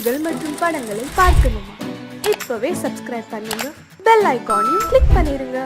பாடல்கள் மற்றும் படங்களை பார்க்கணுமா? இப்பவே சப்ஸ்கிரைப் பண்ணுங்க, பெல் ஐகானையும் கிளிக் பண்ணிருங்க.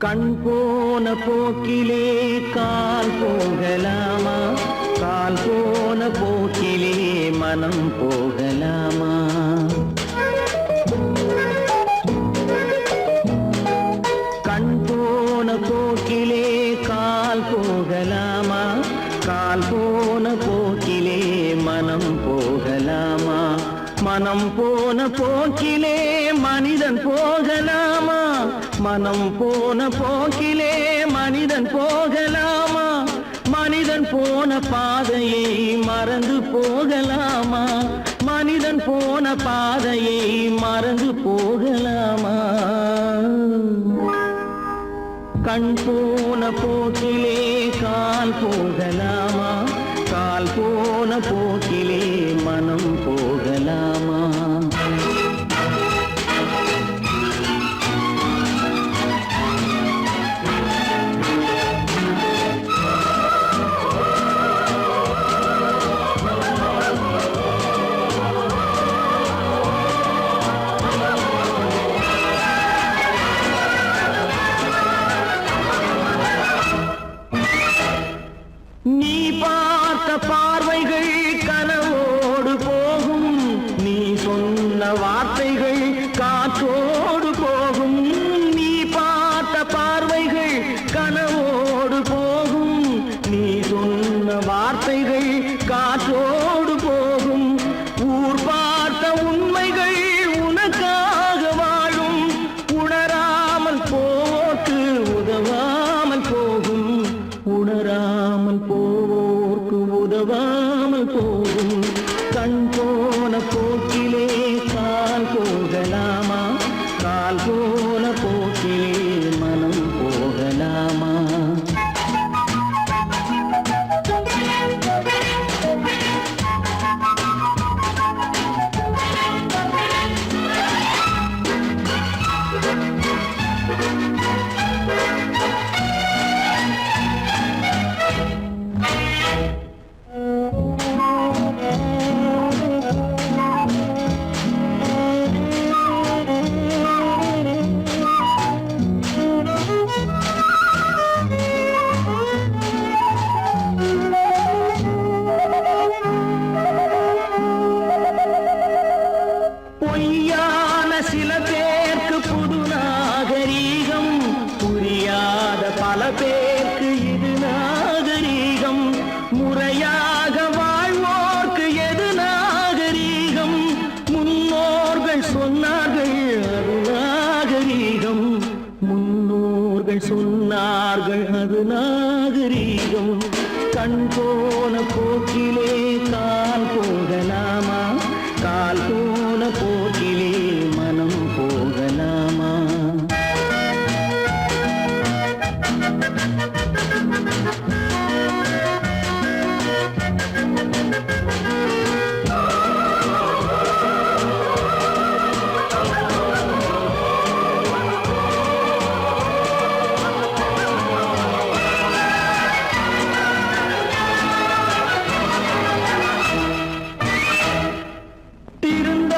கண் போன போக்கிலே கால் போகலாமா? கால் போன போக்கிலே மனம் போகலாமா? கண் போன போக்கிலே கால் போகலாமா? கால் போன போக்கிலே மனம் போகலாமா? மனம் போன போக்கிலே மனிதன் போகலாமா? மனம் போன போக்கிலே மனிதன் போகலாமா? மனிதன் போன பாதையை மறந்து போகலாமா? மனிதன் போன பாதையை மறந்து போகலாமா? கண் போன போக்கிலே கால் போகலாமா? கால் போன போக்கிலே மனம் போகலாமா? நீ பார்த்த பார்வைகள் கனவோடு போகும், நீ சொன்ன வார்த்தைகள் காற்றோடு போகும். நீ பார்த்த பார்வைகள் கனவோடு போகும், நீ சொன்ன வார்த்தைகள் காற்றோடு போகும். ஊர் பார்த்த உண்மைகள் உனக்காக வாழும், உணராமல் போக்கு உதவாமல் போகும். உணராமல் போவோர்க்கு உதவாமல் போகும். கண் போன போக்கிலே கால் போகலாமா? கால் போன போக்கிலே மனம் போகலாமா? பொய்யான சில பேருக்கு புது நாகரீகம், புரியாத பல பேருக்கு இது நாகரீகம். முறையாக வாழ்வோர்க்கு எது நாகரீகம்? முன்னோர்கள் சொன்னார்கள் அது நாகரீகம். முன்னோர்கள் சொன்னார்கள் அது நாகரீகம். கண் போன போக்கிலே கால் போகலாமா? கால் போன போக்கிலே மனம் போகலாமா? திருந்த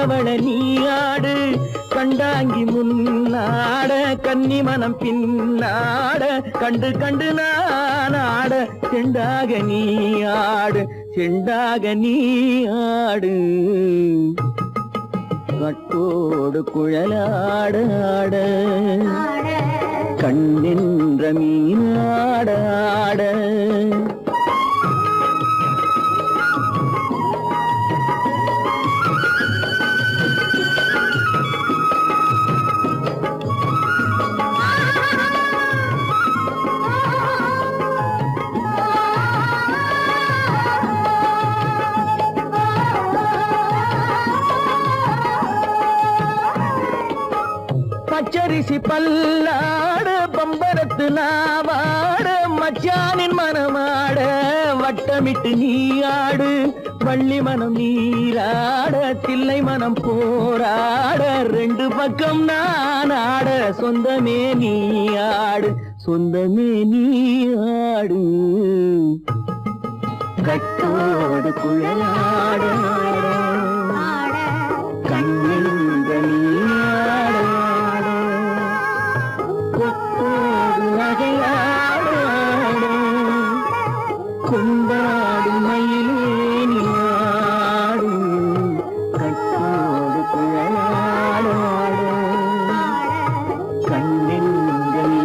கண்ணவள நீயாடு கண்டாங்கி முன்னாட கன்னி மனம் பின்னாட கண்டு கண்டு நானாட செண்டாக நீயாடு செண்டாக நீயாடு கட்டோடு குழலாடாட கண்ணின்ற மீனாடாட பச்சரிசி பல்லாட பம்பரத்து நாவாட மச்சானின் மனமாட வட்டமிட்டு நீயாடு வள்ளி மனம் நீராட தில்லை மனம் போராட ரெண்டு பக்கம் நானாட சொந்தமே நீயாடு சொந்தமே நீயாடு கட்டோடு குழலாட கண்ணின்ற நீயாட கொண்டாடு மயிலேனியாடு கட்டோடு குழலாடு கண்ணெங்கள்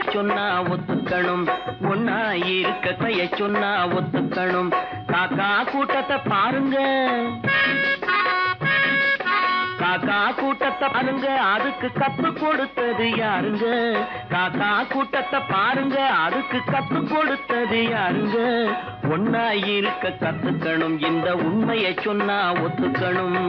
சொன்னா ஒத்துக்கணும் ஒன்னா இருக்க கைய சொன்னா ஒத்துக்கணும் காக்கா கூட்டத்தை பாருங்க காக்கா கூட்டத்தை பாருங்க அதுக்கு கத்து கொடுத்தது யாருங்க காக்கா கூட்டத்தை பாருங்க அதுக்கு கத்து கொடுத்தது யாருங்க ஒன்னா இருக்க கத்துக்கணும் இந்த உண்மையை சொன்னா ஒத்துக்கணும்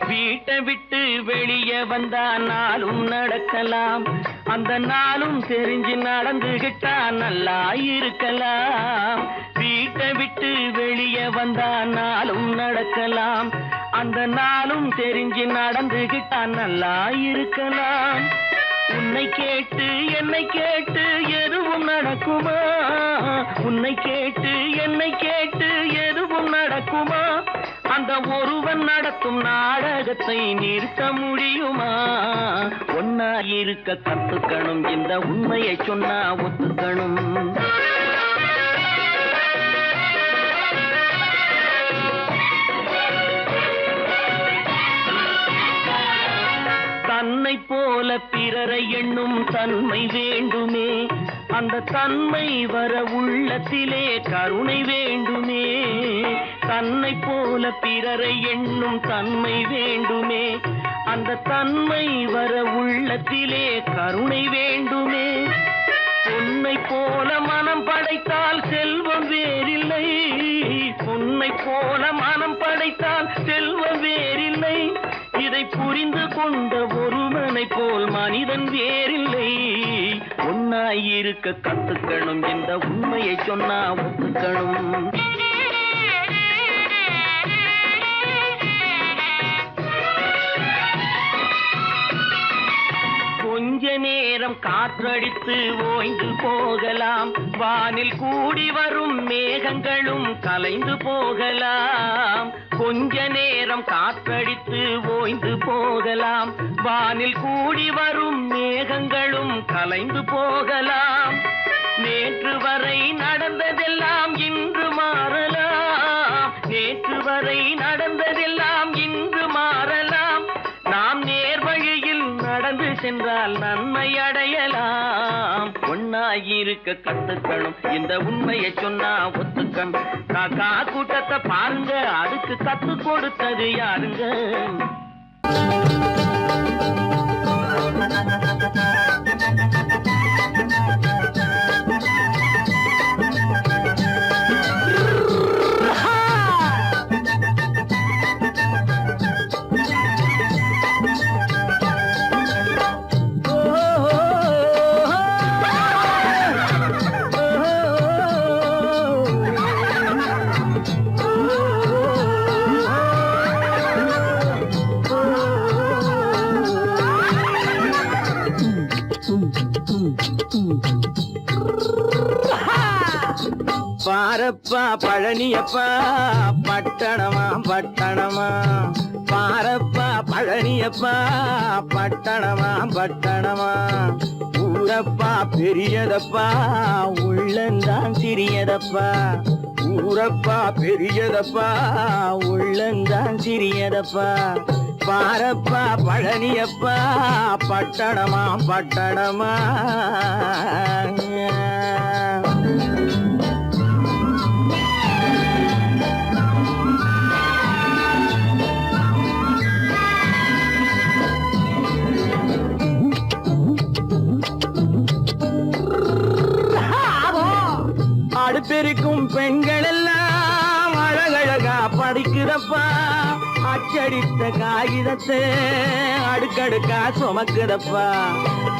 வீட்டை விட்டு வெளியே வந்தா நாளும் நடக்கலாம் அந்த நாளும் தெரிஞ்சு நடந்துகிட்டா நல்லா இருக்கலாம் வீட்டை விட்டு வெளியே வந்தா நாளும் நடக்கலாம் அந்த நாளும் தெரிஞ்சு நடந்துகிட்டா நல்லா இருக்கலாம் உன்னை கேட்டு என்னை கேட்டு எதுவும் நடக்குமா உன்னை கேட்டு என்னை கேட்டு எதுவும் நடக்குமா அந்த ஒருவன் நடத்தும் நாடகத்தை நிறுத்த முடியுமா ஒன்னா இருக்க கத்துக்கணும் இந்த உண்மையை சொன்னா ஒத்துக்கணும் தன்னை போல பிறரை எண்ணும் தன்மை வேண்டுமே அந்த தன்மை வர உள்ளத்திலே கருணை வேண்டுமே தன்னை போல பிறரை எண்ணும் தன்மை வேண்டுமே அந்த தன்மை வர உள்ளத்திலே கருணை வேண்டுமே பொன்னை போல மனம் படைத்தால் செல்வம் வேறில்லை பொன்னை போல மனம் படைத்தால் செல்வம் வேறில்லை இதை புரிந்து கொண்ட ஒருவனை போல் மனிதன் வேறில்லை ஒன்னாயிருக்க கத்துக்கணும் இந்த உண்மையை சொன்னா ஒத்துக்கணும் கொஞ்ச நேரம் காற்றடித்து ஓய்ந்து போகலாம் வானில் கூடி வரும் மேகங்களும் கலைந்து போகலாம் கொஞ்ச நேரம் காற்றடித்து ஓய்ந்து போகலாம் வானில் கூடி வரும் மேகங்களும் கலைந்து போகலாம் நேற்று வரை நடந்ததெல்லாம் இன்று மாறலாம் நேற்று வரை நடந்ததெல்லாம் இன்று மாறலாம் நாம் நேர்வழியில் நடந்து சென்றால் நன்மை அடையலாம் ஒன்னாயிருக்க கத்துக்கணும் இந்த உண்மையை சொன்னா ஒத்துக்கணும் காக்கா கூட்டத்தை பாருங்க அதுக்கு கத்து கொடுத்தது யாருங்க பாரப்பா பழனியப்பா பட்டணமா பட்டணமா பாரப்பா பழனியப்பா பட்டணமா பட்டணமா ஊரப்பா பெரியதப்பா உள்ளந்தான் சிறியதப்பா ஊரப்பா பெரியதப்பா உள்ளந்தான் சிறியதப்பா பாரப்பா பழனியப்பா பட்டணமா பட்டணமா அடுப்பெருக்கும் பெண்கள் எல்லாம் அழகழகா படிக்குதப்பா அச்சடித்த காகிதத்தை அடுக்கடுக்கா சுமக்குதப்பா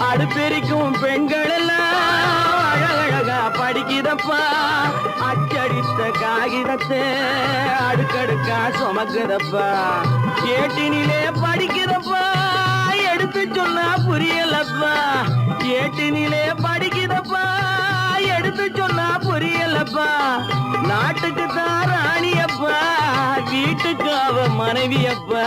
அடுப்பெருக்கும் பெண்கள் எல்லாம் அழகழகா படிக்குதப்பா அச்சடித்த காகிதத்தை அடுக்கடுக்கா சுமக்குதப்பா ஏட்டினிலே படிக்குதப்பா எடுத்து சொன்னா புரியலப்பா ஏட்டினிலே படிக்குதப்பா எடுத்து சொன்னா புரியலப்பா நாட்டுக்கு தான் ராணியப்பா வீட்டுக்கு அவ மனைவியப்பா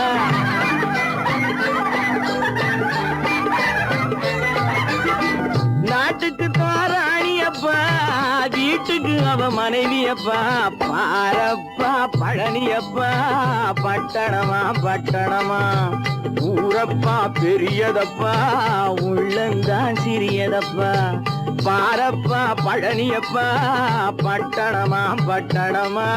நாட்டுக்கு தான் ராணியப்பா வீட்டுக்கு அவ மனைவியப்பா பாரப்பா பழனியப்பா பட்டணமா பட்டணமா ஊரப்பா பெரியதப்பா உள்ளந்தான் சிறியதப்பா பாரப்பா பழனியப்பா பட்டணமா பட்டணமா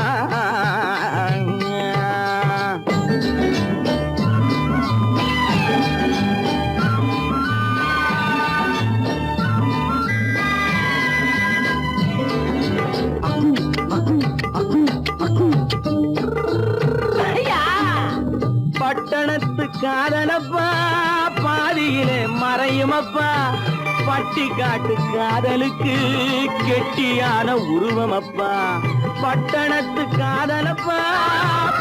பட்டணத்து காதலப்பா பாதியிலே மறையுமப்பா பட்டி காட்டு காதலுக்கு கெட்டியான உருவமப்பா பட்டணத்து காதலப்பா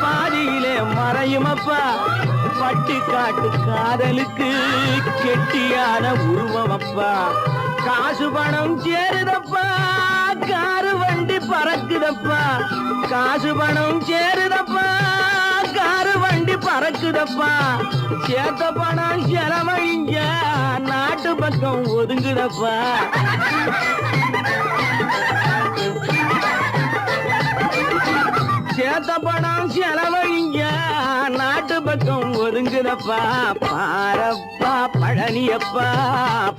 பாதியிலே மறையுமப்பா பட்டி காட்டு காதலுக்கு கெட்டியான உருவமப்பா காசு பணம் சேருதப்பா காரு வண்டி பறக்குதப்பா காசு பணம் சேருதப்பா காரு வண்டி பறக்குதப்பா சேத்த பணம் செலவழிங்க நாட்டு பக்கம் ஒதுங்குதப்பா சேத்த பணம் செலவழிங்க நாட்டு பக்கம் ஒதுங்குதப்பா பாரப்பா பழனியப்பா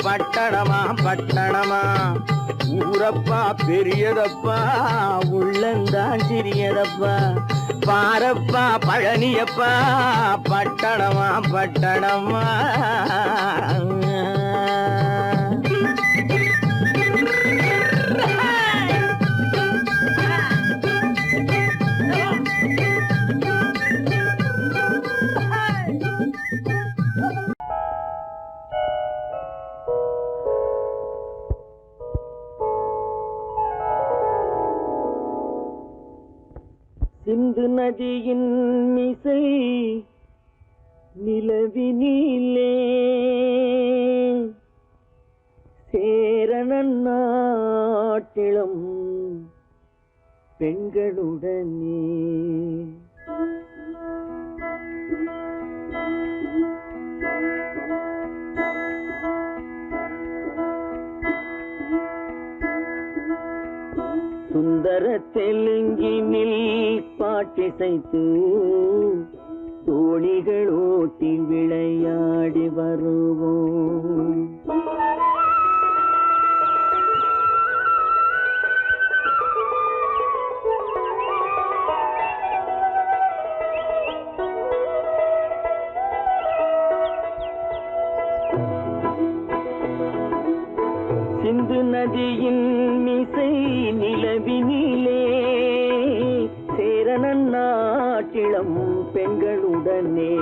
பட்டணமா பட்டணமா ஊரப்பா பெரியதப்பா உள்ளந்தான் சிறியதப்பா பாரப்பா பழனியப்பா பட்டணமா பட்டணமா சிந்து நதியின் மிசை நிலவினிலே சேரணன் நாட்டிளம் பெண்களுடனே சுந்தர தெலுங்கினில் பாட்டிசைத்து தோணிகள் ஓட்டி விளையாடி வருவோம் சிந்து நதியின் மிசை நிலவினிலே சேரணன் நாட்டிளம் பெண்களுடனே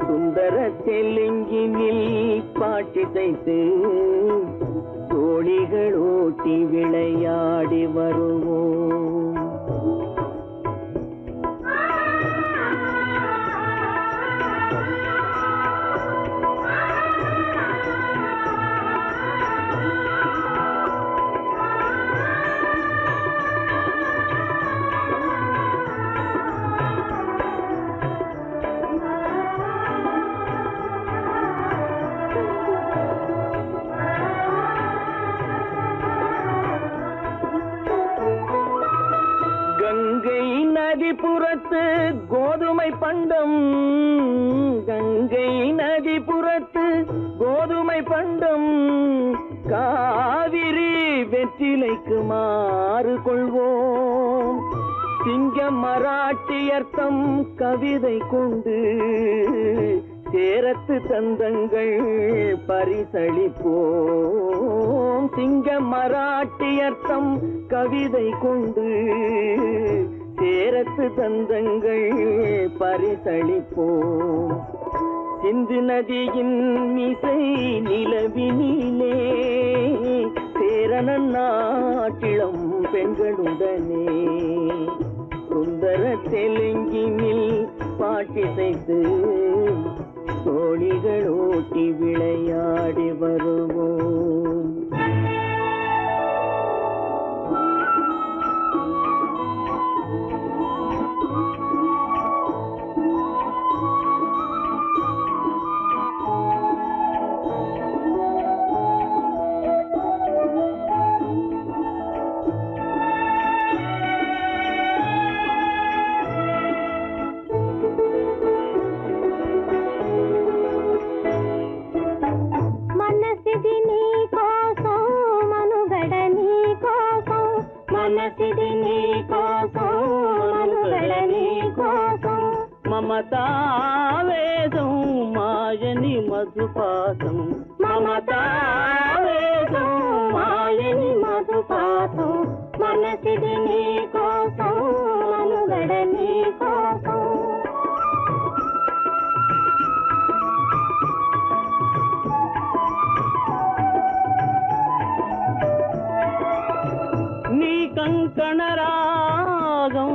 சுந்தர தெலுங்கினில் பாட்டிசைத்து தோணிகள் ஓட்டி விளையாடி வருவோம் புறத்து கோதுமை பண்டம், கங்கை நதி புறத்து கோதுமை பண்டம், காவிரி வெற்றிலைக்கு மாறு கொள்வோம். சிங்கம் மராட்டியர்த்தம் கவிதை கொண்டு சேரத்து தந்தங்கள் பரிசளிப்போம். சிங்கம் மராட்டியர்த்தம் கவிதை கொண்டு சேரத்து தந்தங்கள் பரிசளிப்போம். சிந்து நதியின் மிசை நிலவினிலே சேரணன் நாட்டிளம் பெண்களுடனே சுந்தர தெலுங்கினில் பாட்டிசைத்து தோழிகள் ஓட்டி விளையாடி வருவோம். మమతావేదం మాయని మధుపాతం, మమతావేదం మాయని మధుపాతం, మనసిది నీ కోసం మనుగడ నీ కోసం. నీ కంకణ రాగం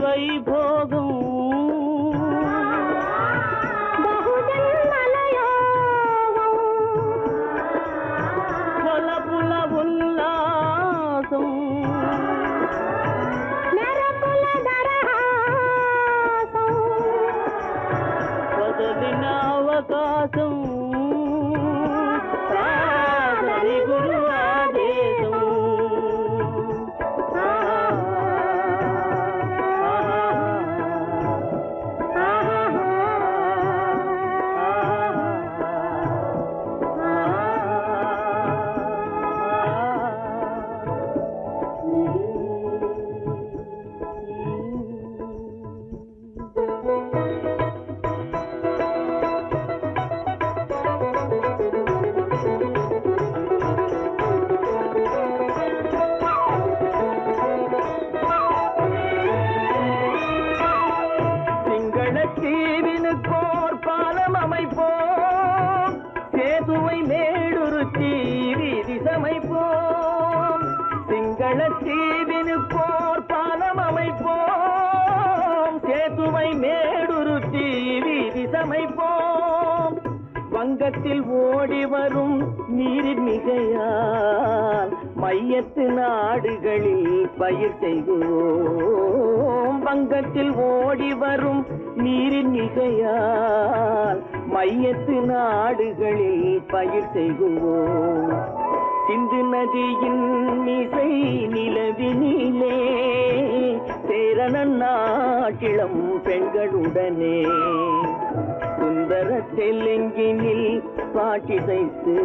వైభోగం, బహుజన్మలయోగం, కొలపుల ఉల్లాసం, మెరపుల దరహాసం, వదలిన అవకాశం సాగరి గురు ఆదేశం. தீவினுக்கோர் பாலம் அமைப்போம், சேதுவை மேடுருத்தி வீதி சமைப்போம். சிங்கள தீவினுக்கோர் பாலம் அமைப்போம், சேதுவை மேடுருத்தி வீதி சமைப்போம். வங்கத்தில் ஓடி வரும் நீரின் மிகையால் மையத்து நாடுகளில் பயிர் செய்வோம். வங்கத்தில் ஓடி வரும் நீரின் மிகையால் மையத்து நாடுகளில் பயிர் செய்வோம். சிந்து நதியின் மிசை நிலவினிலே சேரணன் நாட்டிளம் பெண்களுடனே சுந்தர தெலுங்கினில் பாட்டிசைத்து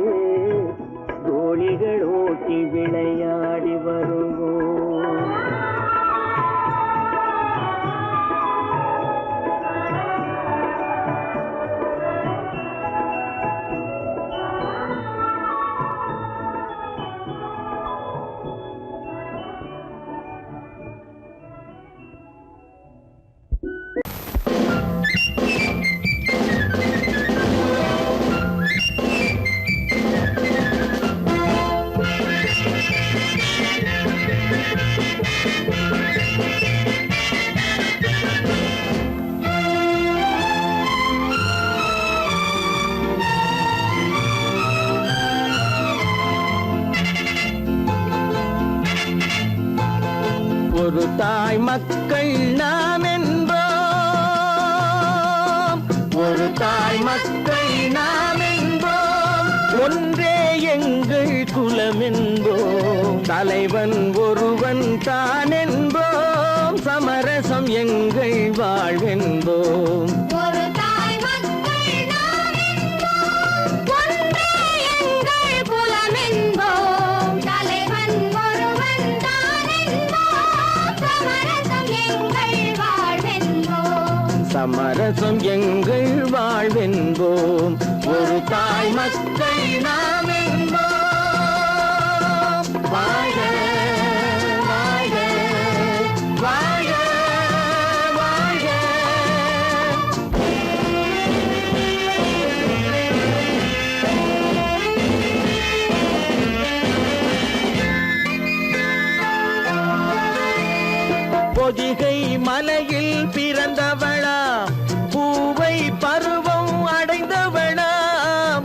தோழிகள் ஓட்டி விளையாடி வருவோம். ஒரு தாய் மக்கள் நாம் என்போம், ஒரு தாய் மக்கள் நாம் என்போம், ஒன்றே எங்கள் குலம் என்போம், தலைவன் ஒருவன் தான் என்போம், சமரசம் எங்கள் வாழ்வென்போம். ஒரு தாய் மக்கள் நாம் என்போம், ஒன்றே எங்கள் குலம் என்போம், தலைவன் ஒருவன் தான் என்போம், சமரசம் எங்கள் வாழ்வென்போம். சமரசம் எங்கள் வாழ்வென்போம், ஒரு தாய் மக்கள் நாம் என்போம். வாழ்க வாழ்க வாழ்க வாழ்க. பொதிகை மலையில் பிறந்தவளா, பூவை பருவம் அடைந்தவளா,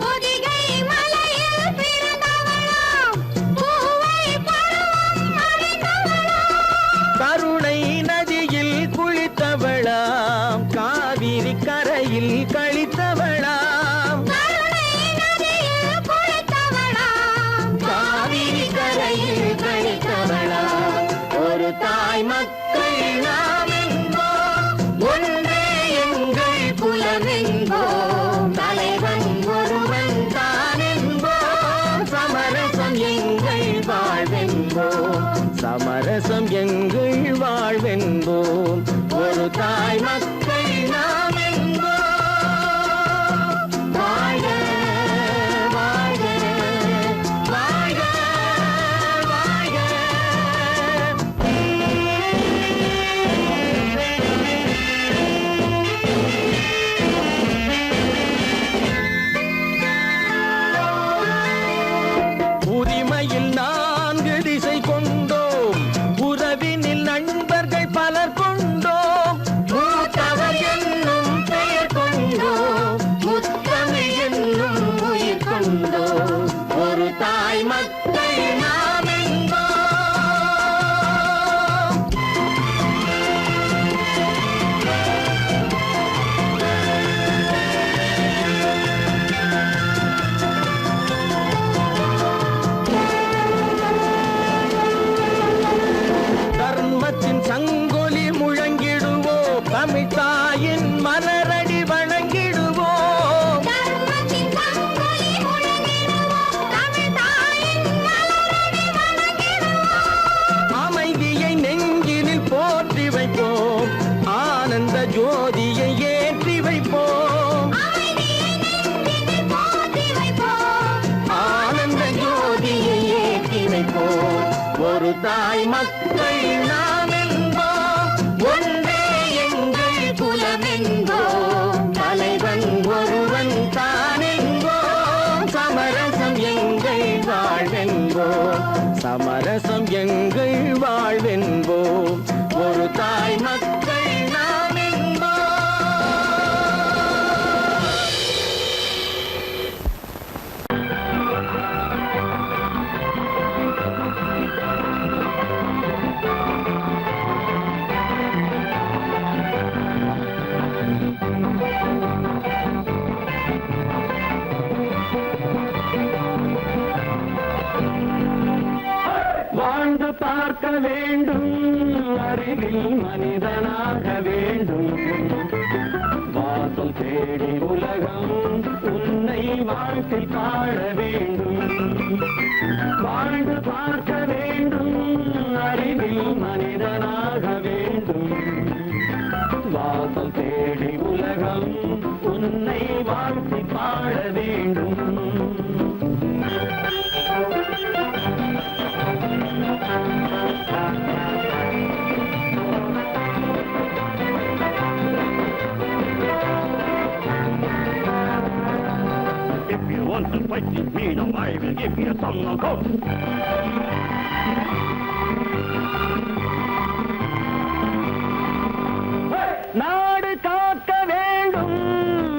பொதிகை மலையில் பிறந்தவளாம், பூவை பருவம் அடைந்தவளாம். கருணை நதியில் குளித்தவளாம், காவிரி கரையில் கழித்தவளாம், கருணை நதியில் குளித்தவளாம், காவிரி கரையில் கழித்தவளாம். ஒரு தாய் மக்கள் நாம் என்போம், ஒன்றே எங்கள் குலம் என்போம், தலைவன் ஒருவன் தான் என்போம், சமரசம் எங்கள் வாழ்வென்போம், சமரசம் எங்கள் வாழ்வென்போம், ஒரு தாய் மக்கள் நாம் என்போம். வாழ்க வாழ்க வாழ்க வாழ்க. உரிமையில் 4 திசை கொண்டோம், உறவினில் நண்பர்கள் பலர் கொண்டோம், மூத்தவர் என்னும் பெயர் கொண்டோம், முத்தமிழ் என்னும் உயிர் கொண்டோம், ஒரு தாய் மக்கள் நாம் என்போம். தர்மத்தின் சங்கொலி முழங்கிடுவோம், தமிழ் தாயின் மலரடி வணங்கிடுவோம், தர்மத்தின் சங்கொலி முழங்கிடுவோம், தமிழ் தாயின் மலரடி வணங்கிடுவோம். அமைதியை நெஞ்சினில் போற்றி வைப்போம், ஆனந்த ஜோதியை ஏற்றி வைப்போம், அமைதியை நெஞ்சினில் போற்றி வைப்போம், ஆனந்த ஜோதியை ஏற்றி வைப்போம், ஒரு தாய் மக்கள் நாம் என்போம், ஒன்றே எங்கள் குலம் என்போம், தலைவன் ஒருவன் தான் என்போம், சமரசம் எங்கள் வாழ்வென்போம், சமரசம் எங்கள் வாழ்வென்போம், ஒரு தாய் மக்கள் நாம் என்போம். வாழ்ந்து பார்க்க வேண்டும், அறிவில் மனிதனாக வேண்டும், வாசல் தேடி உலகம் உன்னை வாழ்க்கை பாட வேண்டும். வாழ்ந்து பார்க்க வேண்டும், அறிவில் மனிதனாக வேண்டும், வாசல் தேடி உலகம் உன்னை வாழ்க்கை பாட வேண்டும். If you want to fight with me, now I will give you some knockout. நாடு காக்க வேண்டும்,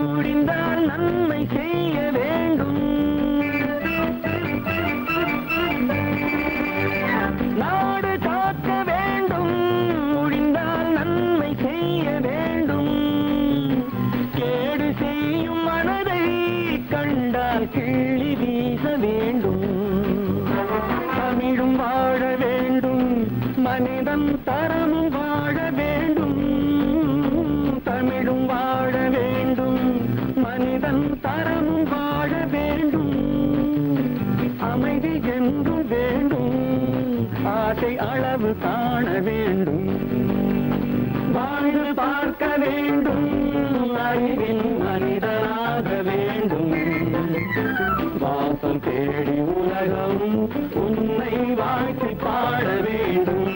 முடிந்தால் நன்மை செய்ய வேண்டும், நாடு காக்க வேண்டும், முடிந்தால் நன்மை செய்ய வேண்டும், கேடு செய்யும் மனதை கண்டால் கண்டால் கிள்ளி வீச வேண்டும். தமிழும் வாழ வேண்டும், மனிதன் தரமும் வாழ வேண்டும். தமிழும் வாழ வேண்டும், மனிதன் தரமும் வாழ வேண்டும். அமைதி என்றும் வேண்டும், ஆசை அளவு காண வேண்டும். வாழ்ந்து பார்க்க வேண்டும், அறிவின் மனிதனாக வேண்டும். வாசம் தேடி உலகம் உன்னை வாழ்த்தி பாட வேண்டும்.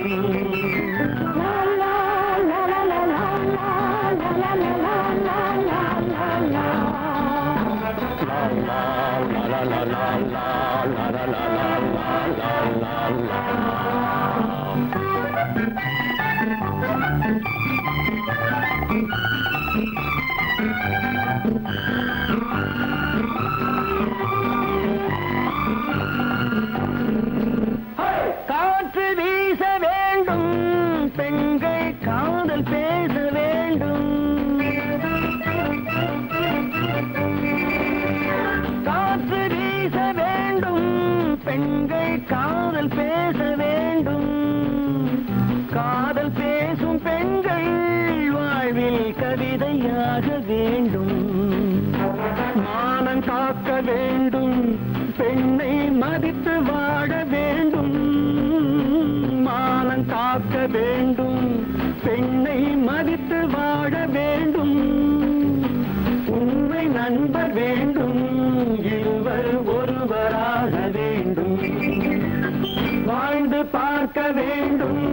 காற்று வீச வேண்டும், பெண்கள் காதல் பேச வேண்டும். காற்று வீச வேண்டும், பெண்கள் காதல் பேச வேண்டும். காதல் பேசும் பெண்கள் வாழ்வில் கவிதையாக வேண்டும். மானம் காக்க வேண்டும், பெண்ணை மதித்து வாழ வேண்டும். மானம் காக்க வேண்டும், பெண்ணை மதித்து வாழ வேண்டும். உண்மை நண்பர் வேண்டும், இருவர் ஒருவராக வேண்டும். வாழ்ந்து பார்க்க வேண்டும்,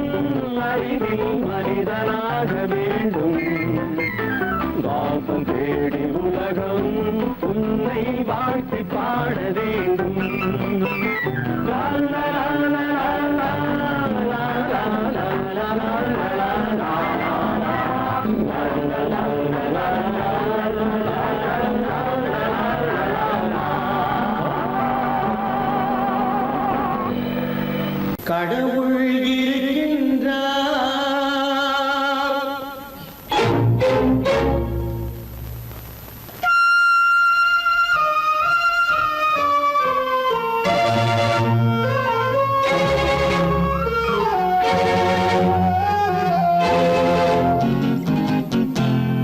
அறிவில் மனிதனாக வேண்டும். வாசம் தேடி உலகம் உன்னை வாழ்த்தி பாட வேண்டும். லா லா லா லா லா லா லா லா லா லா. கடவுள் இருக்கின்றார்,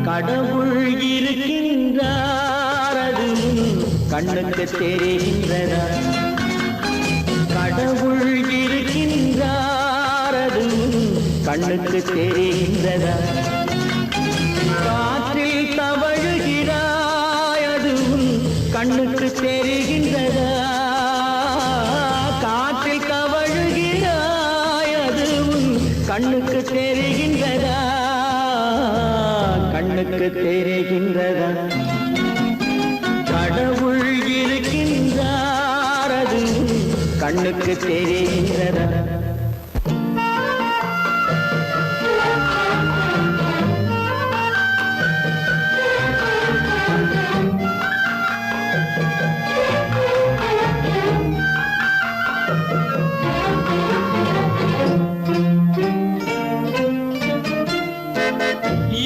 கடவுள் இருக்கின்றார், அது கண்ணுக்கு தெரிகின்றதா? கடவுள் இருக்கின்றார், அது கண்ணுக்கு தெரிகின்றதா? காற்றில் தவழுகிறாய், அது கண்ணுக்கு தெரிகின்றதா? காற்றில் தவழுகிறாய், அது கண்ணுக்கு தெரிகின்றதா? கண்ணுக்கு தெரிகின்றதா? கடவுள் இருக்கின்றார், அது கண்ணுக்கு தெரிகின்றதா?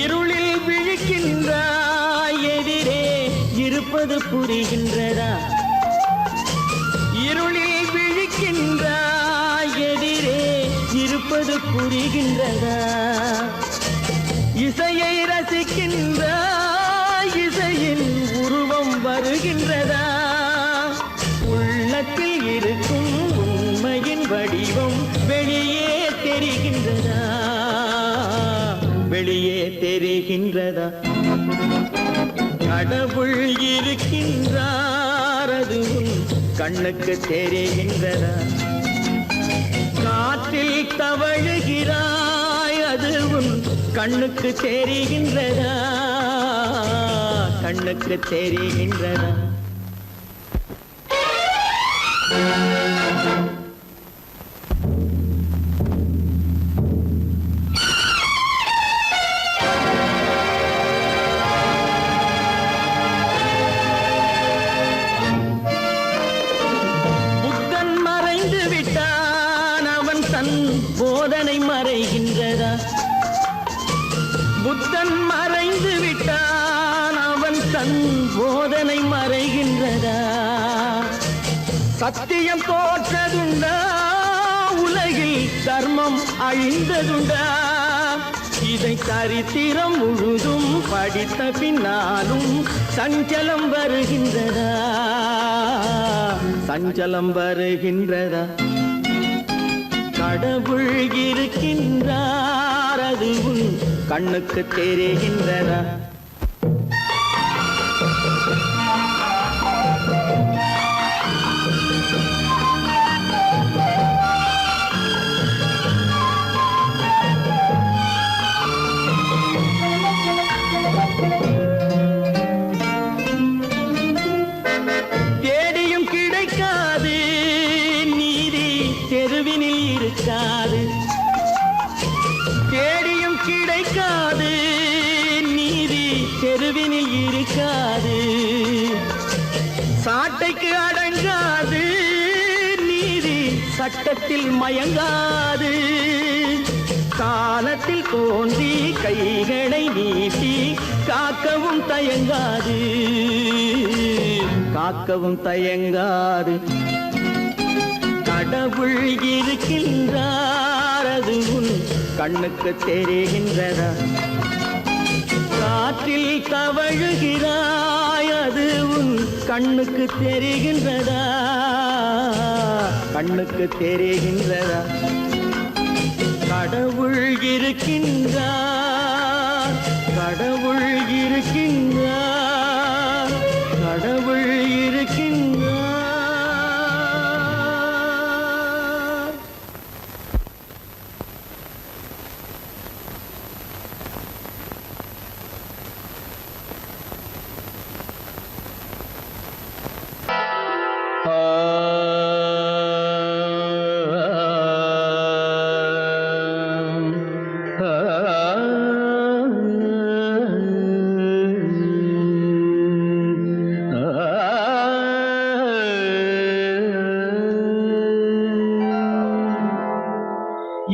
இருளில் விழிக்கின்றாய், எதிரே இருப்பது புரிகின்றதா? இருளில் விழிக்கின்றாய், எதிரே இருப்பது புரிகின்றதா? இசையை ரசிக்கின்றாய், இசையின் உருவம் வருகின்றதா? உள்ளத்தில் இருக்கும் உண்மையின் வடிவம் வெளியே தெரிகின்றதா? வெளியே தெரிகின்றதா? கடவுள் இருக்கின்றார், அது கண்ணுக்கு தெரிகின்றதா? காற்றில் தவழுகிறாய், அது கண்ணுக்கு தெரிகின்றதா? கண்ணுக்கு தெரிகின்றதா? புத்தன் மறைந்து விட்டான், அவன் தன் போதனை மறைகின்றதா? புத்தன் மறைந்து விட்டான், அவன் தன் போதனை மறைகின்றதா? சத்தியம் தோற்றதுண்டா உலகில் தர்மம் அழிந்ததுண்டா இதை சரித்திரம் முழுதும் படித்த பின்னாலும் சஞ்சலம் வருகின்றதா சஞ்சலம் வருகின்றதா கடவுள் இருக்கின்றார் அது உன் கண்ணுக்கு தெரிகின்றதா தேடியும் கிடைக்காது நீதி தெருவினில் இருக்காது தேடியும் கிடைக்காது நீதி தெருவினில் இருக்காது சாட்டைக்கு அடங்காது நீதி சட்டத்தில் மயங்காது காலத்தில் தோன்றி கைகளை நீட்டி காக்கவும் தயங்காது காக்கவும் தயங்காது கடவுள் இருக்கின்றார் அது உன் கண்ணுக்கு தெரிகின்றதா காற்றில் தவழுகிறாய் அது உன் கண்ணுக்கு தெரிகின்றதா கண்ணுக்கு தெரிகின்றதா கடவுள் இருக்கின்றார் கடவுள் இருக்கின்றார் கடவுள் இருக்கின்றார்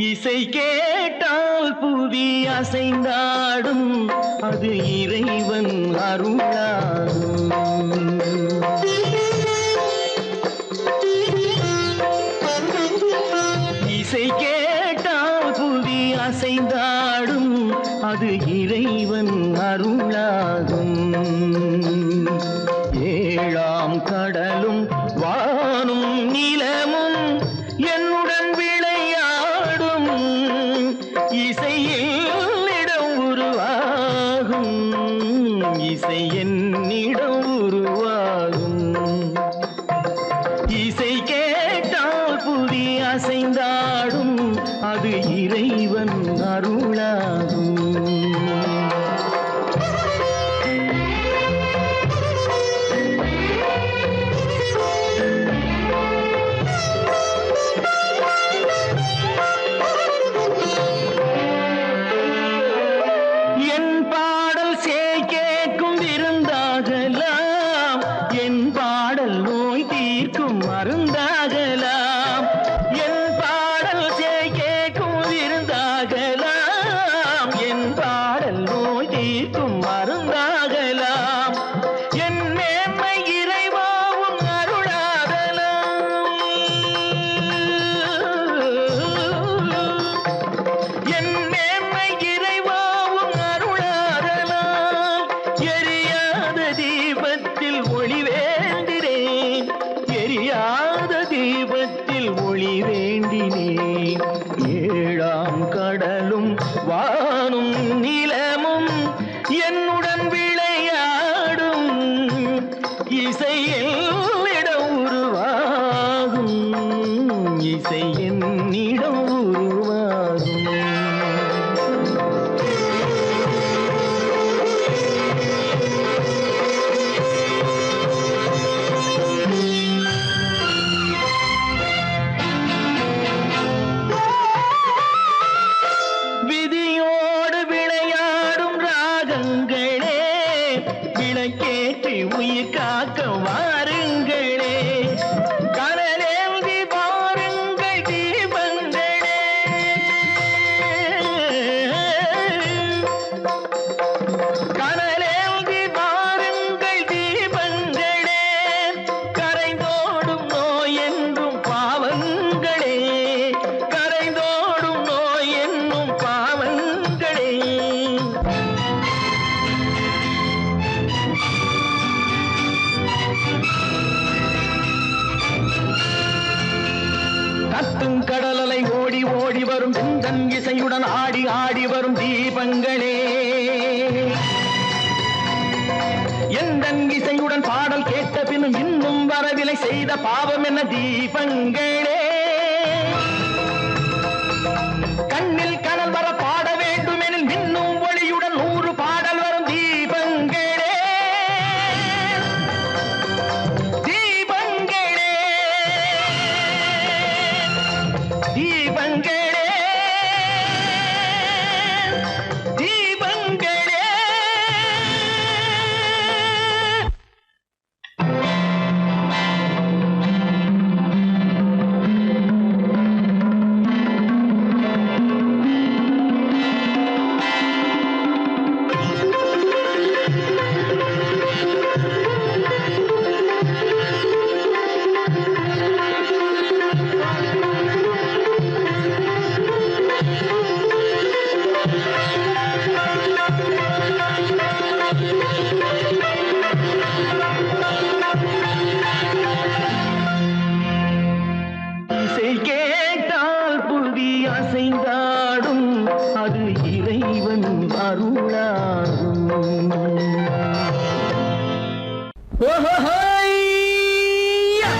இசை கேட்டால் புவி அசைந்தாடும் அது இறைவன் அருளாகும் இசை கேட்டால் புவி அசைந்தாடும் அது இறைவன் அருளாகும் ஏழாம் கடலும் வானும் நிலமும் என்னுடன் விளையாடும் இசையில் இடம் உருவாகும் இசை என்னிடம் உருவாகும் இசை கேட்டால் புவி அசைந்தாடும் அது இறைவன் அருளாகும் என் பாடல் சேய் கேட்கும் விருந்தாகலாம் என் பாடல் நோய் தீர்க்கும் மருந்தாகலாம் என் பாடல் சேய் கேட்கும் விருந்தாகலாம் என் பாடல் நோய் தீர்க்கும் மருந்தாகலாம் என் மேன்மை இறைவாவும் அருளாகலாம் என் மேன்மை இறைவாவும் அருளாகலாம் எரியாத தீபத்தில் ஒளி வேண்டினேன் எரியாத தீபத்தில் ஒளி வேண்டினேன் ஏழாம் கடலும் வானும் நிலமும் என்னுடன் விளையாடும் இசையில் இடம் உருவாகும் இசை என்னிடம் உருவாகும் விதியோடு விளையாடும் ராகங்களே விளக்கேற்றி உயிர் காக்க வாருங்களே கடலேந்தி வாருங்கள் தீபங்களே கடலேந்தி வாருங்கள் தீபங்களே கரைந்தோடும் நோய் ஓடி வரும் சிந்தன் இசையுடன் ஆடி ஆடி வரும் தீபங்களே எந்தன் இசையுடன் பாடல் கேட்ட பின்னும் இன்னும் வரவில்லை செய்த பாவம் என்ன தீபங்களே கண்ணில் கனல் வர பாட வேண்டும் எனில் மின்னும் ஒளியுடன் 100 பாடல் வரும் தீபங்களே தீபங்களே தீபங்களே தீபங்களே இசை கேட்டால் புவி அசைந்தாடும் அது இறைவன் அருளாகும் ஓஹோஹோய்யா!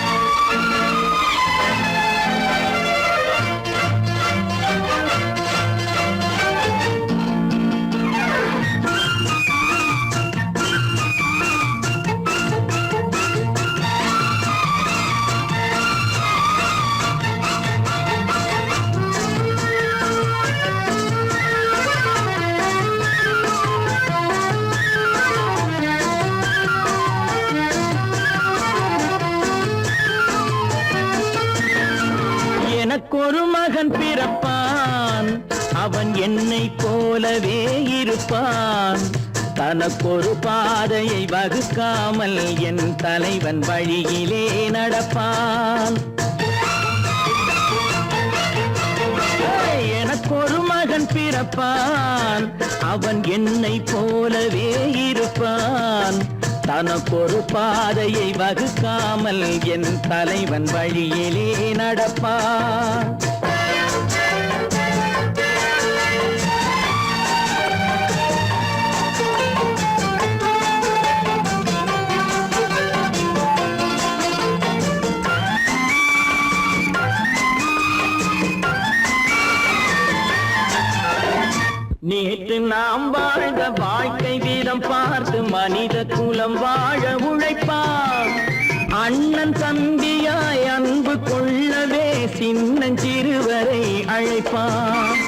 எனக்கொரு மகன் பிறப்பான் அவன் என்னை போலவே இருப்பான் தனக்கொரு பாதையை வகுக்காமல் என் தலைவன் வழியிலே நடப்பான் எனக்கொரு மகன் பிறப்பான் அவன் என்னை போலவே இருப்பான் தனக்கொரு பாதையை வகுக்காமல் என் தலைவன் வழியிலே நடப்பான் நேற்று நாம் வாழ்ந்த வாழ்க்கை வீதம் பார்த்து மனித குலம் வாழ உழைப்பான் அண்ணன் தம்பியாய் அன்பு கொள்ளவே சின்னஞ்சிறுவரை அழைப்பான்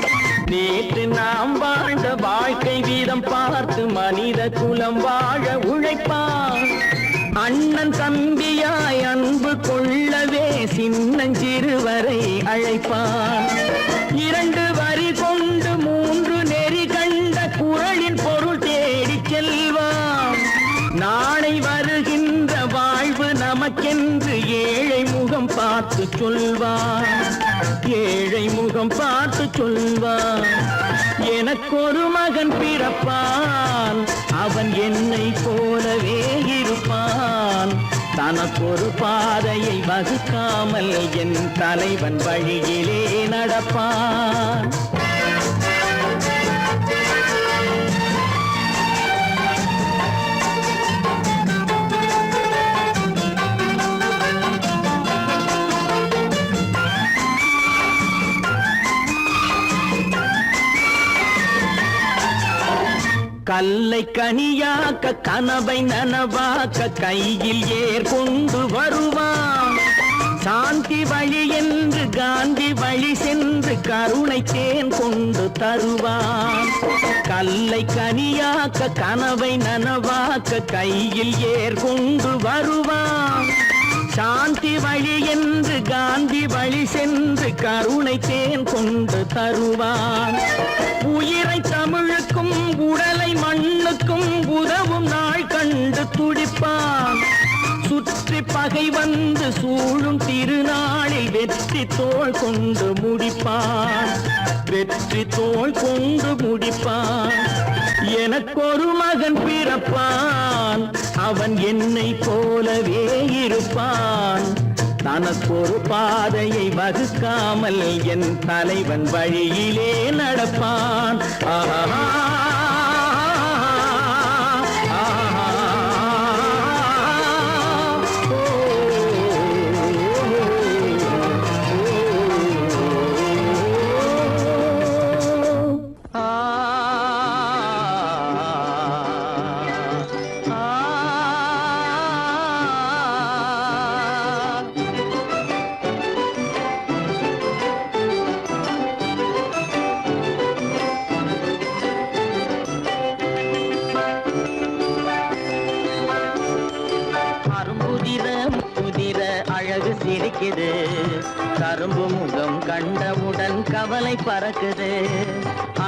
நேற்று நாம் வாழ்ந்த வாழ்க்கை வீதம் பார்த்து மனித குலம் வாழ உழைப்பான் அண்ணன் தம்பியாய் அன்பு கொள்ளவே சின்னஞ்சிறுவரை அழைப்பான் 2 வரி கொண்டு 3 நெறி கண்ட குறளின் பொருள் தேடி செல்வான் நாளை வருகின்ற வாழ்வு நமக்கென்று ஏழை முகம் பார்த்து சொல்வான் ஏழை முகம் பார்த்து சொல்வான் எனக்கொரு மகன் பிறப்பான் அவன் என்னை போலவே இருப்பான் தனக்கொரு பாதையை வகுக்காமல் என் தலைவன் வழியிலே நடப்பான் கல்லை கனியாக்க கனவை நனவாக்க கையில் ஏற்கொண்டு வருவான் சாந்தி வழி என்று காந்தி வழி சென்று கருணை தேன் கொண்டு தருவான் கல்லை கனியாக்க கனவை நனவாக்க கையில் ஏற்கொண்டு வருவான் சாந்தி வழி என்று காந்தி வழி சென்று கருணை தேன் கொண்டு தருவான் உயிரை தமிழுக்கும் உடலை மண்ணுக்கும் உதவும் நாள் கண்டு துடிப்பான் சுற்றி பகை வந்து சூழும் திருநாளில் வெற்றி தோள் கொண்டு முடிப்பான் வெற்றி தோள் கொண்டு முடிப்பான் எனக்கொரு மகன் பிறப்பான் அவன் என்னை போலவே இருப்பான் தனக்கொரு பாதையை வகுக்காமல் என் தலைவன் வழியிலே நடப்பான். ஆஹா சிரிக்குது கரும்பு முகம் கண்டவுடன் கவலை பறக்குது.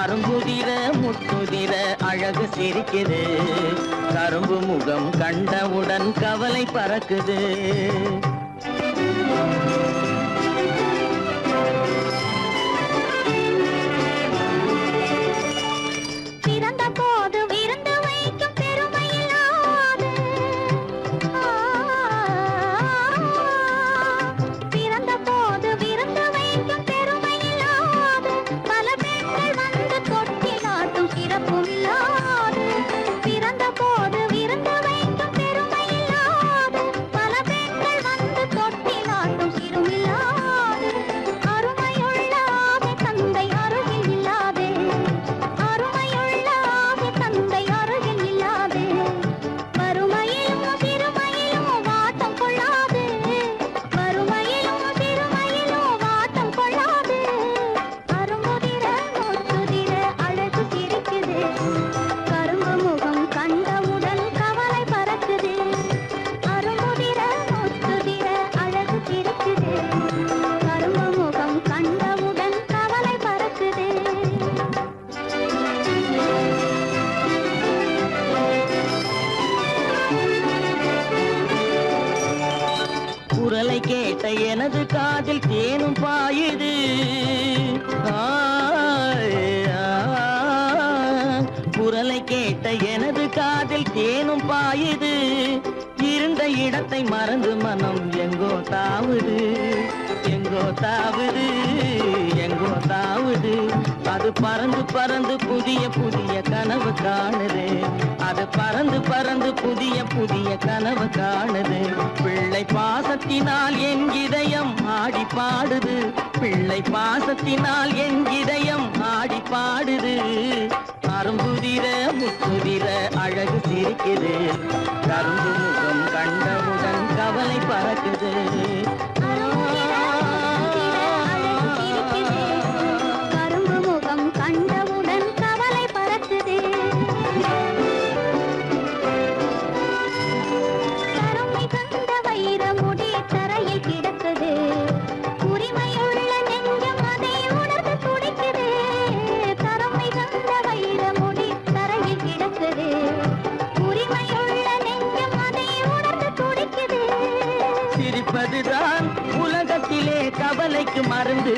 அரும்புதிர முத்துதிர அழகு சிரிக்குது கரும்பு முகம் கண்டவுடன் கவலை பறக்குது. குரலை கேட்ட எனது காதில் தேனும் பாயுது. குரலை கேட்ட எனது காதில் தேனும் பாயுது. இருந்த இடத்தை மறந்து மனம் எங்கோ தாவுது எங்கோ தாவுது எங்கோ தாவுது. அது பறந்து பறந்து புதிய புதிய கனவு காணுது. அது பறந்து பறந்து புதிய புதிய கனவு காணுது. பிள்ளை பாசத்தினால் என் இதயம் ஆடி பாடுது. பிள்ளை பாசத்தினால் என் இதயம் ஆடி பாடுது. அரும்புதிர முத்துதிர அழகு சிரிக்குது கரும்பு முகம் கண்டவுடன் கவலை பறக்குது. கரும்பு முகம் கண்டவுடன் கவலை பறக்குது. கருமை கண்ட வைரமுடி தரையில் கிடக்குது. உரிமையுள்ள நெஞ்சம் அதை உணர்ந்து துடிக்குது. கருமை கண்ட வைரமுடி தரையில் கிடக்குது. உரிமையுள்ள நெஞ்சம் அதை உணர்ந்து துடிக்குது. சிரிப்பதுதான் உலகத்திலே கவலைக்கு மருந்து.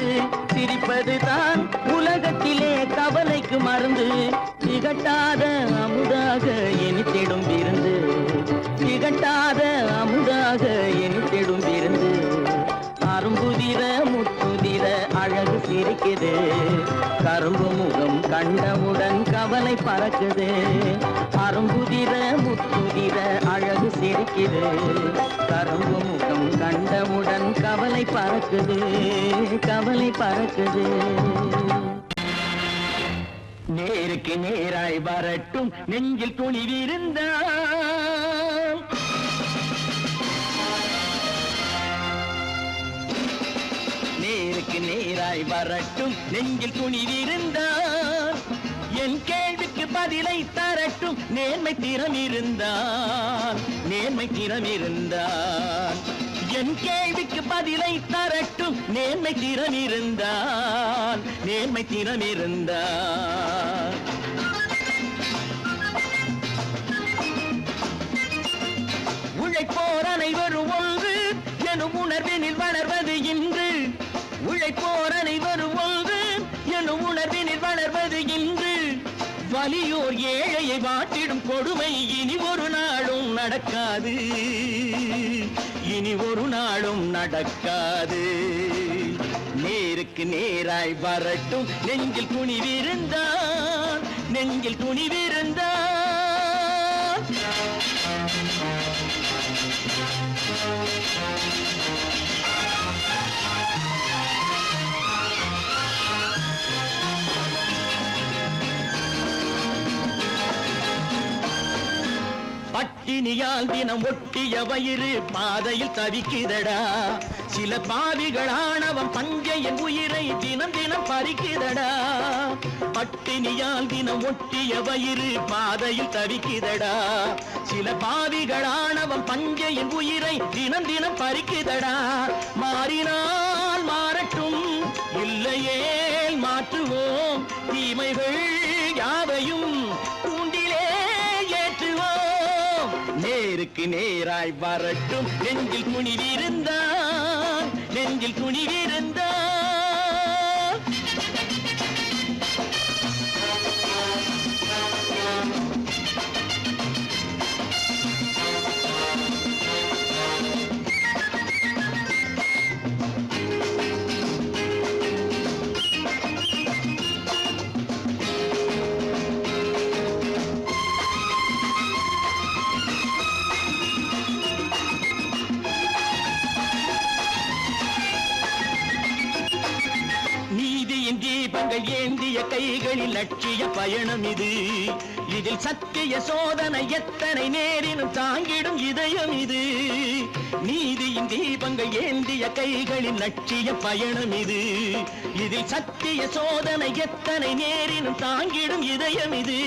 சிரிப்பதுதான் உலகத்திலே கவலைக்கு மருந்து. திகட்டாத அமுதாக இனித்திடும் விருந்து. திகட்டாத அமுதாக இனித்திடும் விருந்து. அரும்புதிர முத்துதிர அழகு சிரிக்குது கரும்பு முகம் கண்டவுடன் கவலை பறக்குது. அரும்புதிர முத்துதிர அழகு சிரிக்குது கரும்பு முகம் கண்டவுடன் கவலை பறக்குது கவலை பறக்குது. நேருக்கு நேராய் வரட்டும் நெஞ்சில் துணிவிருந்தால். நேருக்கு நேராய் வரட்டும் நெஞ்சில் துணிவிருந்தால். என் கேள்விக்கு பதிலை தரட்டும் நேர்மை திறம் இருந்தால். நேர்மை திறம் இருந்தால் என் கேள்விக்கு பதிலை தரட்டும் நேர்மை திறம் இருந்தால். நேர்மை திறம் இருந்தால் உழைப்போர் அனைவரும் ஒன்று எனும் உணர்வினில் வளர்வது இன்று. உழைப்போர் அனைவரும் ஒன்று எனும் உணர்வினில் வளர்வது இன்று. வலியோர் ஏழையை வாட்டிடும் கொடுமை இனி ஒரு நாளும் நடக்காது. இனி ஒரு நாளும் நடக்காது. நேருக்கு நேராய் வரட்டும் நெஞ்சில் துணிவிருந்தான், நெஞ்சில் துணிவிருந்தான். பட்டினியால் தினம் ஒட்டிய வயிறு பாதையில் தவிக்குதடா. சில பாவிகளானவன் பஞ்சையின் உயிரை தினம் தினம் பறிக்குதடா. பட்டினியால் தினம் ஒட்டிய வயிறு பாதையில் தவிக்குதடா. சில பாவிகளானவன் பஞ்சையின் உயிரை தினம் தினம் பறிக்குதடா. மாறினால் மாறட்டும், இல்லையே மாற்றுவோம். தீமைகள் யாவையும் கூண்டிலே ஏற்றுவோம். நேருக்கு நேராய் வரட்டும் நெஞ்சில் துணிவிருந்தான், நெஞ்சில் துணிவிருந்தான். தீபங்கள் ஏந்திய கைகளில் லட்சிய பயணம் இது. இதில் சத்திய சோதனை எத்தனை நேரினும் தாங்கிடும் இதயம் இது. நீதியின் தீபங்கள் ஏந்திய கைகளில் லட்சிய பயணம் இது. இதில் சத்திய சோதனை எத்தனை நேரினும் தாங்கிடும் இதயம் இது.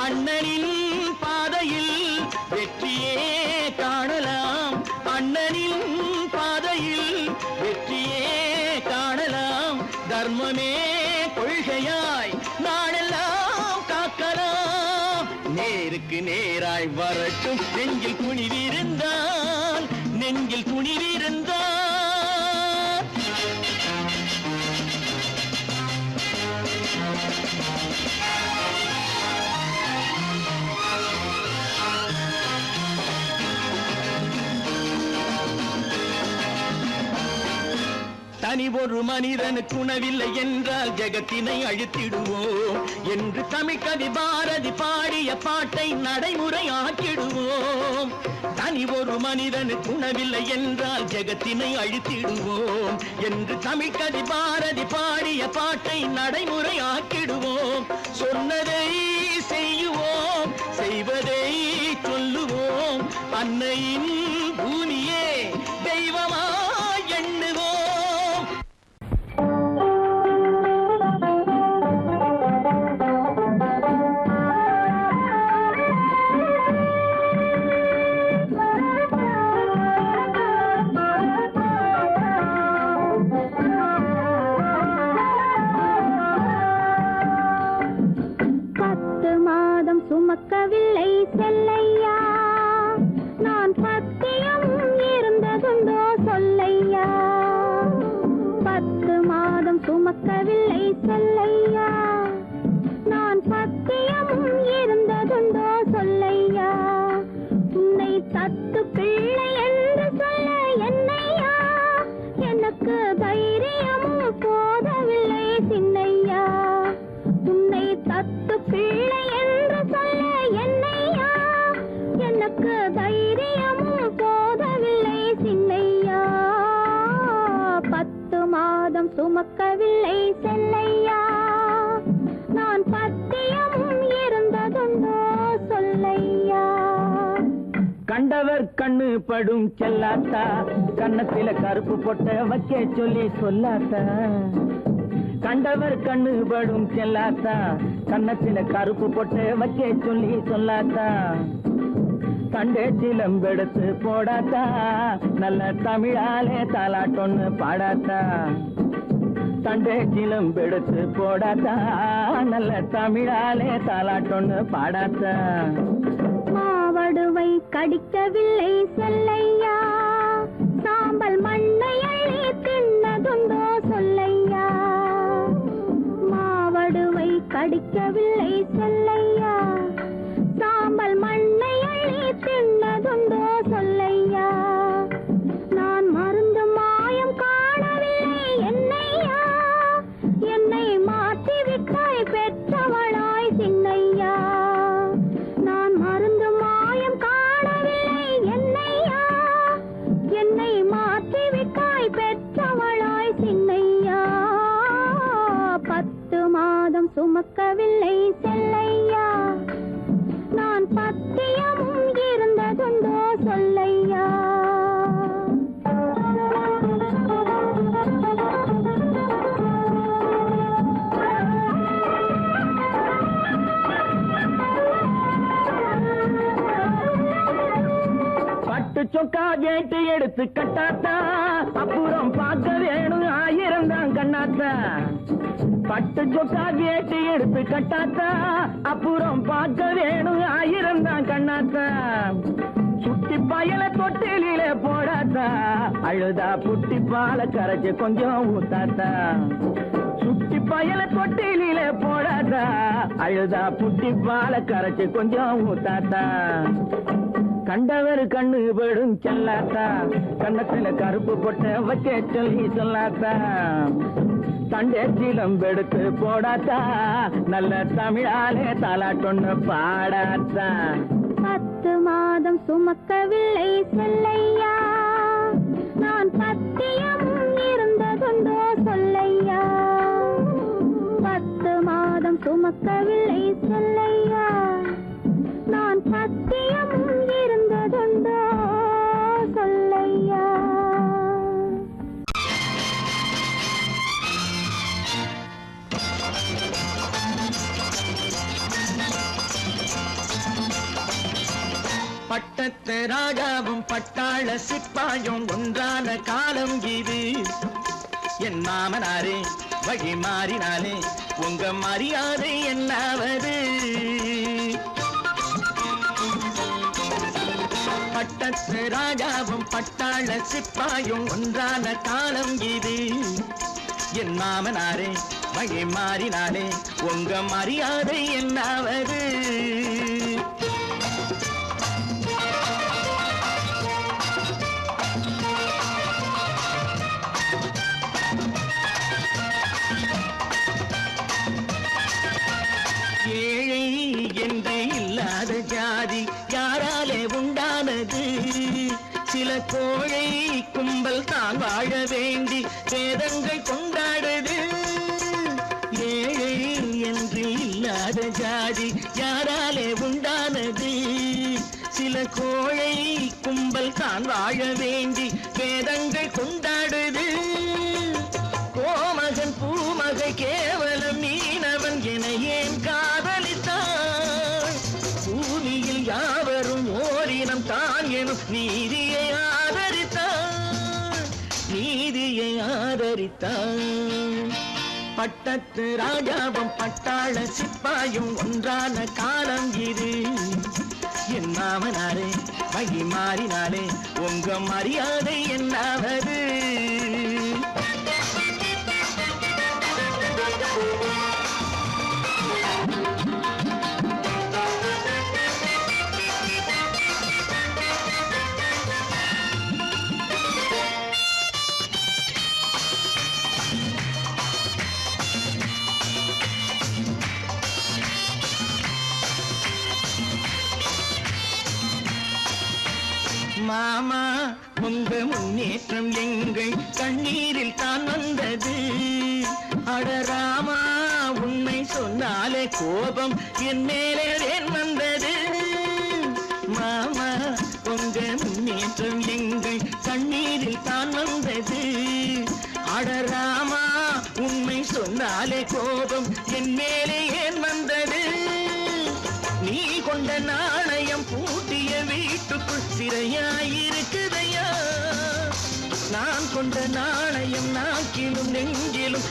அண்ணனின் பாதையில் வெற்றியே காணலாம், அண்ணனின் பாதையில் வெற்றியே காணலாம். தர்மமே கொள்கையாய் நாடெல்லாம் காக்கலாம். நேருக்கு நேராய் வரட்டும் நெஞ்சில் துணிவிருந்தான், நெஞ்சில் துணிவிருந்தான். தனி ஒரு மனிதனுக்கு உணவில்லை என்றால் ஜெகத்தினை அழித்திடுவோம் என்று தமிழ் கவி பாரதி பாடிய பாட்டை நடைமுறை ஆக்கிடுவோம். தனி ஒரு மனிதனுக்கு உணவில்லை என்றால் ஜெகத்தினை அழித்திடுவோம் என்று தமிழ் கவி பாரதி பாடிய பாட்டை நடைமுறை ஆக்கிடுவோம். சொன்னதை செய்யுவோம், செய்வதை சொல்லுவோம். அன்னையின் பூமியே தெய்வமா எண்ணுவோம். சுமக்கவில்லை செல்லையா, நான் சத்தியம் இருந்ததுண்டோ சொல்லையா. 10 மாதம் சுமக்கவில்லை செல்லையா, நான் சத்தியம் இருந்ததுண்டோ சொல்லையா. உன்னை தத்து பிள்ளை என்று சொல்ல என்னையா, எனக்கு தைரியமும் போதவில்லை சின்னையா. உன்னை தத்து பிள்ளை என்று சொல்ல என்னையா, எனக்கு தைரியமும் போதவில்லை சின்னையா. 10 மாதம் சுமக்கவில்லை செல்லையா, நான் பத்தியம் இருந்ததுண்டோ சொல்லையா. கண்டவர் கண்ணு படும் செல்லாத்தா, கன்னத்தில கருப்பு பொட்ட வைக்க சொல்லி சொல்லாத்தா. கண்டவர் கண்ணு படும் செல்லாத்தா, கன்னத்தில கருப்பு பொட்ட வைக்க சொல்லி சொல்லாத்தா. கண்டே சிலம்பெடுத்து போடாத்தா, நல்ல தமிழாலே தாலாட்டொன்னு பாடாத்தா. கண்டே சிலம்பெடுத்து போடாத்தா, நல்ல தமிழாலே தாலாட்டொன்னு பாடாத்தா. மாவடுவை கடிக்கவில்லை செல்லையா, சாம்பல் மண்ணை அள்ளி தின்னதுண்டோ சொல்லையா. மாவடுவை கடிக்கவில்லை செல்லையா, சாம்பல் மண்ணை அள்ளி தின்னதுண்டோ சொல்லையா. சுமக்கவில்லை செல்லையா நான் பத்தியமும் இருந்ததுண்டோ சொல்லையா பட்டு சொக்கா கேட்டு எடுத்து கட்டாத்தா அப்புறம் பார்க்க வேணும் 1000 தான் கண்ணாத்தா பட்டு சொக்கா கேட்டு எடுத்து கட்டாத்தா அப்புறம் பார்க்க வேணும் 1000 தான் கண்ணாத்தா சுட்டி பயல தொட்டிலே போடாத்தா அழுதா புட்டி பால கரைச்சு கொஞ்சம் ஊத்தாத்தா சுட்டி பயல தொட்டிலே போடாத்தா அழுதா புட்டி பால கரைச்சு கொஞ்சம் ஊத்தாத்தா கண்டவர் கண்ணு படும் செல்லாத்தா கண்ணத்துல கருப்பு பொட்ட வச்ச சொல்லி சொல்லாத்தா தண்டேச்சிலம் எடுத்து போடாத்தா நல்ல தமிழாலே தாலாட்டொன்னு பாடாத்தா 10 மாதம் சுமக்கவில்லை செல்லையா நான் பத்தியமும் இருந்ததுண்டோ சொல்லையா 10 மாதம் சுமக்கவில்லை செல்லையா நான் பத்தியமும் இருந்ததுண்டோ சொல்லையா பட்டத்து ராஜாவும் பட்டாள சிப்பாயும் ஒன்றான காலம் இது என் மாமனாரே வழி மாறினாலே உங்க மரியாதை என்னாவது பட்டத்து ராஜாவும் பட்டாள சிப்பாயும் ஒன்றான காலம் இது என் மாமனாரே வழி மாறினாலே உங்க மரியாதை என்னாவது ஏழை என்று இல்லாத ஜாதி யாராலே உண்டானது சில கோழை கும்பல் தான் வாழ வேண்டி வேதங்கள் கொண்டாடுது ஏழை என்று இல்லாத ஜாதி யாராலே உண்டானது சில கோழை கும்பல் தான் வாழ வேண்டி வேதங்கள் கொண்டாடுது கோமகன் பூமகை கேவலம் மீனவன் என ஏன் காதலித்தான் பூமியில் யாவரும் ஓரினம் தான் எனும் நீதியை ஆதரித்தான் பட்டத்து ராஜாவும் பட்டாள சிப்பாயும் ஒன்றான காலம் இது என் மாமனாரே வழி மாறினாலே உங்க மரியாதை என்னாவது மாமா உங்க முன்னேற்றம் எங்கள் கண்ணீரில் தான் வந்தது அடராமா உண்மை சொன்னாலே கோபம் என் மேலே ஏன் வந்தது மாமா உங்க முன்னேற்றம் எங்கள் கண்ணீரில் தான் வந்தது அடராமா உண்மை சொன்னாலே கோபம் என் மேலே ஏன் வந்தது நீ கொண்ட நாணயம் பூட்டிய வீட்டுக்குள் சிறையாயிருக்குதையா நான் கொண்ட நாணயம் நாக்கிலும் நெஞ்சிலும்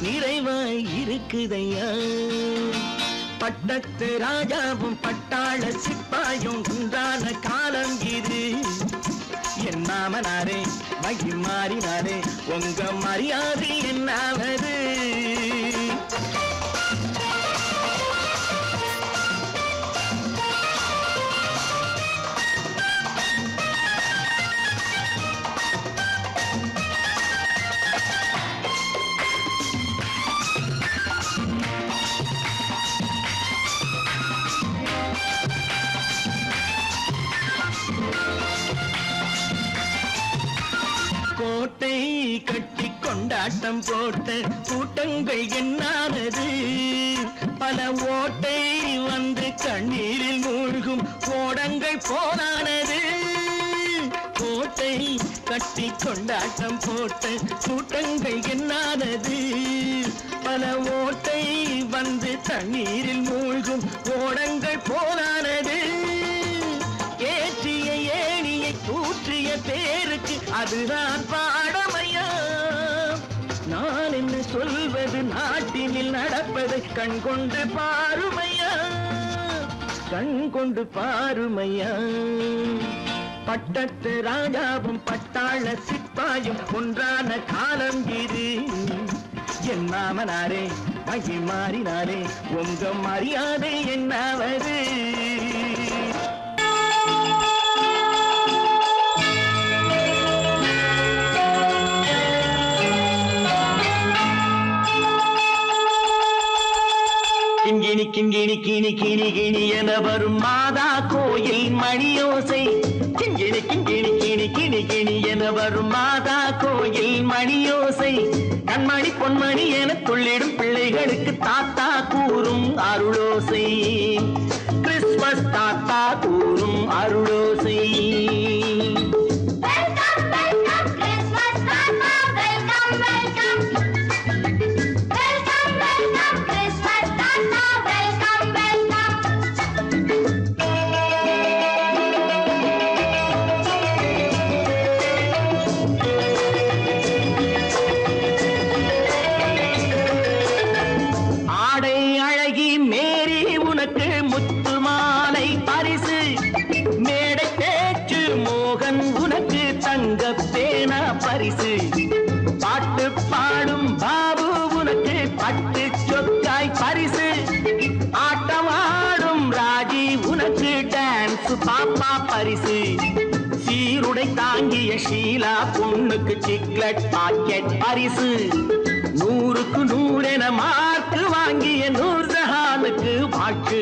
நிறைவாயிருக்குதையா பட்டத்து ராஜாவும் பட்டாள சிப்பாயும் உண்டான காலம் இது என் மாமனாரே வழி மாறினாரே உங்க மரியாதை என்னாவது கோட்டை கட்டிக்கொ கொண்டாட்டம் போட்ட கூட்டங்கள் என்னானது பல ஓட்டை வந்து கண்ணீரில் மூழ்கும் ஓடங்கள் போனானது கோட்டை கட்டி கொண்டாட்டம் போட்ட கூட்டங்கள் என்னானது பல ஓட்டை வந்து தண்ணீரில் மூழ்கும் ஓடங்கள் போனானது ஏற்றிய ஏணியை தூற்றிய பேருக்கு அதுதான் பாடமையா நான் என்ன சொல்வது நாட்டினில் நடப்பதை கண் கொண்டு பாருமையா கண் கொண்டு பாருமையா பட்டத்து ராஜாவும் பட்டாள சிப்பாயும் ஒன்றான காலம் இது என் மாமனாரே மகி மாறினாரே உங்க மரியாதை என்னாவது கிண்கிணி கிண்கிணி கிணி கிணி கிணி என வரும் மாதா கோயில் மணியோசை கிண்கிணி கிண்கிணி கிணி கிணி கிணி என வரும் மாதா கோயில் மணியோசை கண்மணி பொன்மணி என துள்ளிடும் பிள்ளைகளுக்கு தாத்தா கூறும் அருளோசை கிறிஸ்துமஸ் தாத்தா கூறும் அருளோசை பாட்டு பாடும் பாபு உனக்கு பட்டு சொக்காய் பரிசு ஆட்டமாடும் ராஜி உனக்கு டான்ஸ் பாப்பா பரிசு சீருடை தாங்கிய ஷீலா பொண்ணுக்கு சிக்லெட் பாக்கெட் பரிசு 100க்கு 100 என மார்க்கு வாங்கிய நூர்ஜஹானுக்கு வாழ்த்து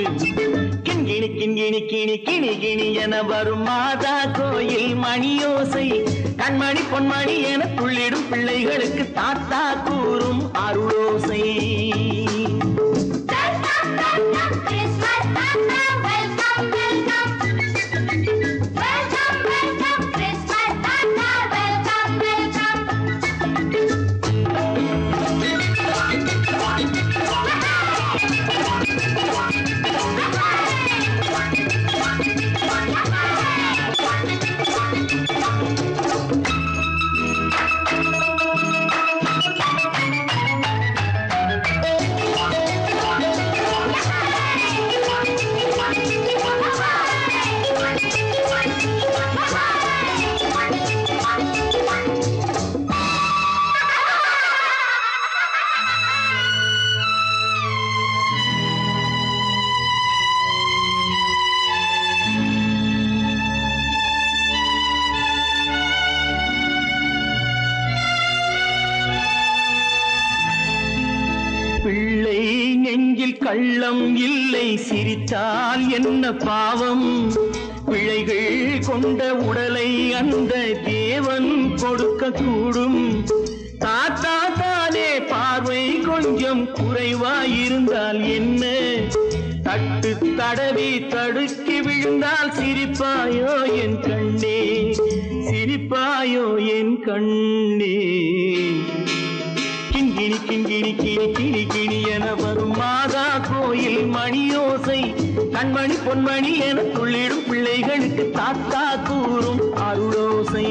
கிண்கிணி கிண்கிணி கிணி கிணி கிணி என வரும் மாதா கோயில் மணியோசை கண்மணி பொன்மணி என துள்ளிடும் பிள்ளைகளுக்கு தாத்தா கூறும் அருளோசை கள்ளம் இல்லை சிரித்தால் என்ன பாவம் பிழைகள் கொண்ட உடலை அந்த தேவன் கொடுக்க கூடும் தாத்தா தானே பார்வை கொஞ்சம் குறைவாயிருந்தால் என்ன தட்டு தடவி தடுக்கி விழுந்தால் சிரிப்பாயோ என் கண்ணே சிரிப்பாயோ என் கண்ணே கிண்கிணி கிண்கிணி கிணி கிணி கிணி என வரும் மாதா கோயில் மணியோசை கண்மணி பொன்மணி என துள்ளிடும் பிள்ளைகளுக்கு தாத்தா கூறும் அருளோசை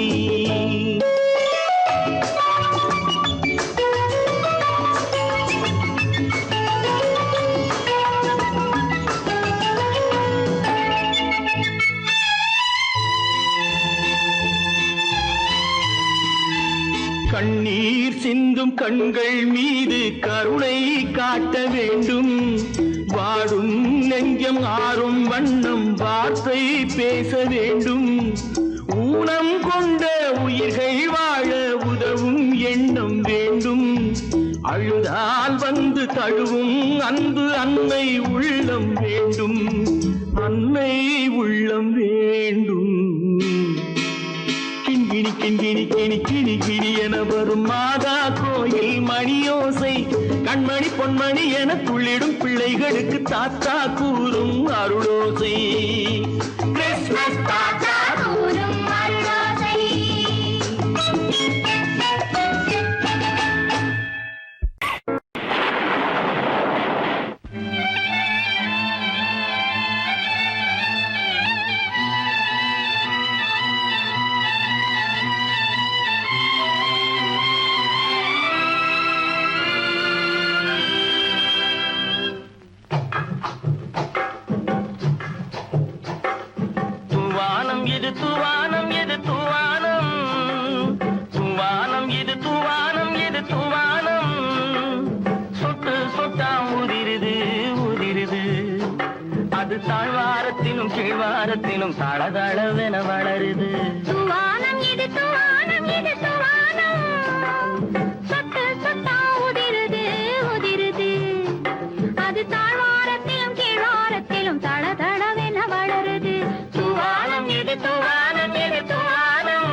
கண்ணீர் சிந்தும் கண்கள் மீது கருணை காட்ட வேண்டும் வாடும் நெஞ்சம் ஆறும் வண்ணம் வார்த்தை பேச வேண்டும் ஊனம் கொண்ட உயிர்கள் வாழ உதவும் எண்ணம் வேண்டும் அழுதால் வந்து தழுவும் அன்பு அன்னை உள்ளம் வேண்டும் அன்னை உள்ளம் வேண்டும் கிண்கிணி கிண்கிணி கிணி கிணி கிணி என வரும் மாதா கோயில் மணியோசை கண்மணி பொன்மணி என துள்ளிடும் பிள்ளைகளுக்கு தாத்தா கூறும் அருளோசை கிறிஸ்மஸ் தாத்தா கூறும் அருளோசை. தூவானம் இது தூவானம் இது தூவானம் தூவானம் இது தூவானம் இது தூவானம் சொட்டு சொட்டா உதிருது உதிருது அது தாழ்வாரத்திலும் கீழ்வாரத்திலும் தளதளவென வளருது தூவானம் இது தூவானம் இது தூவானம் சொட்டு சொட்டா உதிருது உதிருது அது தாழ்வாரத்திலும் கீழ்வாரத்திலும் தளதளவென வளருது. தூவானம் இது தூவானம் இது தூவானம்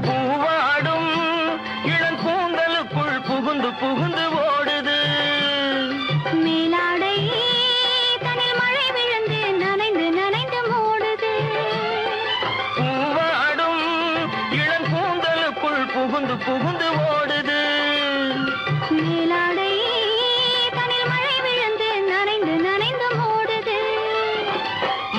பூவாடும் இளங்கூந்தலுக்குள் புகுந்து புகுந்து ஓடுது மேலாடை தனில் மழை விழுந்து நனைந்து நனைந்து மூடுது. பூவாடும் இளங்கூந்தலுக்குள் புகுந்து புகுந்து ஓடுது மேலாடை தனில் மழை விழுந்து நனைந்து நனைந்து மூடுது.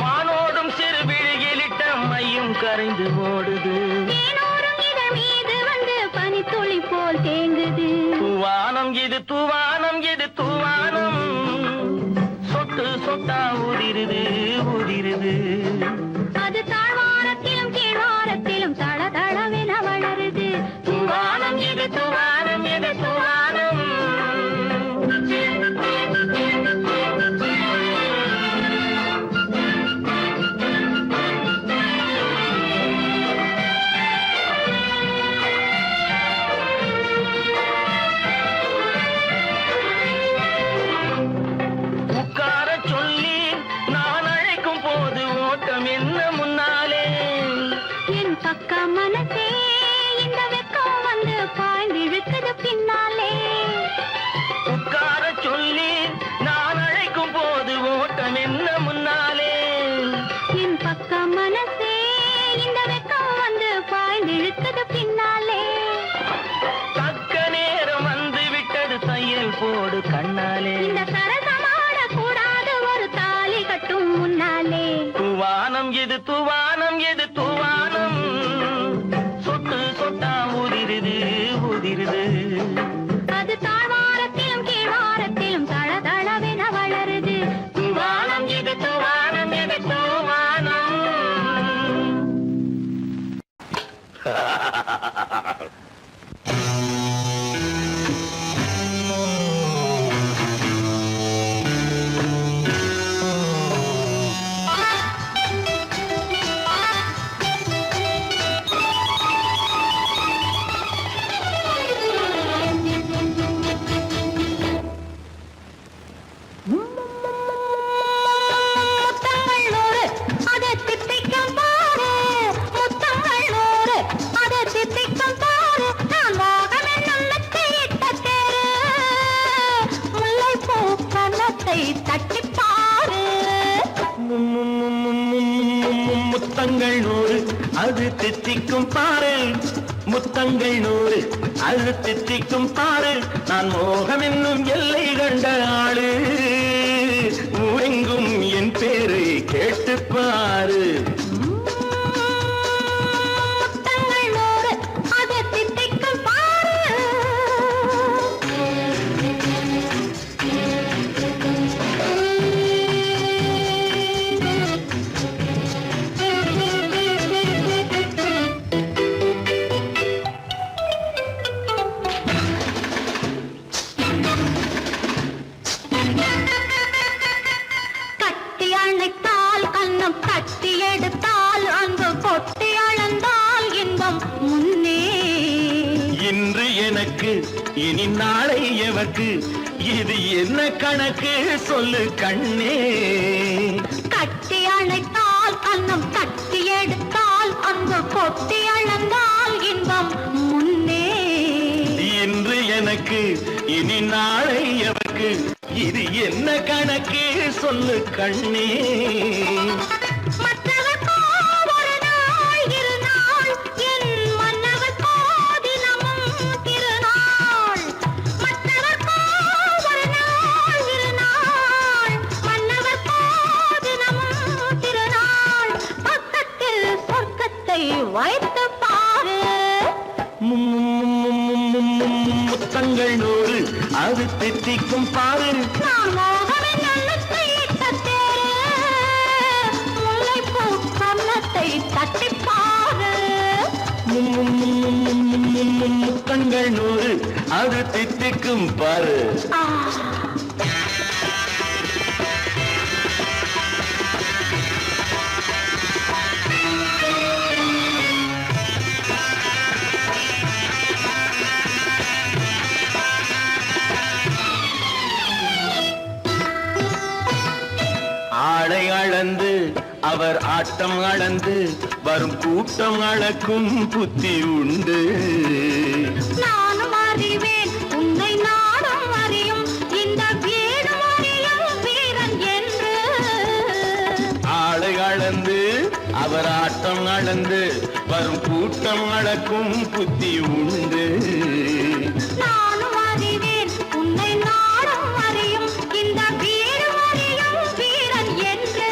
மானோடும் சிறு விழியிலிட்ட மையும் கரைந்து ஓடுது தேனோரும் இதழ் மீது வந்து பனித்துளி போல் தேங்குது. தூவானம் இது தூவானம் இது தூவானம் சொட்டு சொட்டா உதிருது உதிருது அது தாழ்வாரத்திலும் கீழ்வாரத்திலும் தளதளவென வளருது. தூவானம் இது தூவானம் இது தூவானம் உட்கார சொல்லி நான் அழைக்கும் போது ஓட்டம் என்ன முன்னாலே என் பக்க மனசே இந்த வெக்கம் வந்து பாய்ந்திழுக்குது பின்னாலே. உட்கார சொல்லி நான் அழைக்கும் போது ஓட்டம் என்ன முன்னாலே என் பக்க மனசே இந்த வெக்கம் வந்து பாய்ந்திழுக்குது பின்னாலே. தக்க நேரம் வந்து விட்டது தையல் போடு கண்ணாலே இந்த சரசமாட கூடாது ஒரு தாலி கட்டும் முன்னாலே. தூவானம் இது தூவானம் இது தூவானம் சொட்டு சொட்டா உதிருது உதிருது அது தாழ்வாரத்திலும் கீழ்வாரத்திலும் தளதளவென வளருது. தூவானம் இது தூவானம் இது தூவானம் முத்தங்கள் நூறு அதை தித்திக்கும் பாரு, முத்தங்கள் நூறு அதை தித்திக்கும் பாரு. நான் மோகம் என்னும் மெத்தையிட்ட தேரு, முல்லைப்பூ கன்னத்தை தட்டிப் பாரு. முத்தங்கள் நூறு அது தித்திக்கும் பாரு முத்தங்கள் நூறு அது தித்திக்கும் பாரு நான் மோகம் என்னும் எல்லை கண்ட ஆளு ஊரெங்கும் என் பேரை கேட்டுப் பாரு முத்தங்கள் நூறு அதை தித்திக்கும் பாரு. கட்டி அணைத்தால் கண்ணம் கட்டி எடுத்து இனி நாளை எவர்க்கு இது என்ன கணக்கு சொல்லு கண்ணே. கட்டி அழைத்தால் அன்னம் தட்டி எடுத்தால் அன்பு கொட்டி அளந்தால் இன்பம் முன்னே. இன்று எனக்கு இனி நாளை எவர்க்கு இது என்ன கணக்கு சொல்லு கண்ணே. மற்றவர்க்கோ ஒரு நாள் இருநாள், என் மன்னவர்க்கோ தினமும் திருநாள். மற்றவர்க்கோ ஒரு நாள் இருநாள், மன்னவர்க்கோ தினமும் திருநாள். பக்கத்தில் சொர்க்கத்தை வைத்து பாரு. முத்தங்கள் 100 அது தித்திக்கும் பாரு. நான் மோகனின் எண்ணத்தை இட்ட தேரு, முல்லைப்பூ கன்னத்தை தட்டிப் பாரு. முத்தங்கள் 100 அது தித்திக்கும் பாரு. ஆ, ஆடை அளந்து அவர் ஆட்டம் அளந்து வரும் கூட்டம் அளக்கும் புத்தி உண்டு. நானும் அறிவேன் உன்னை நாடும் அறியும் இந்த வீடும் அறியும் வீரன் என்று. ஆடை அளந்து அவர் ஆட்டம் அளந்து வரும் கூட்டம் அளக்கும் புத்தி உண்டு. நானும் அறிவேன் உன்னை நாடும் அறியும் இந்த வீடும் அறியும் வீரன் என்று.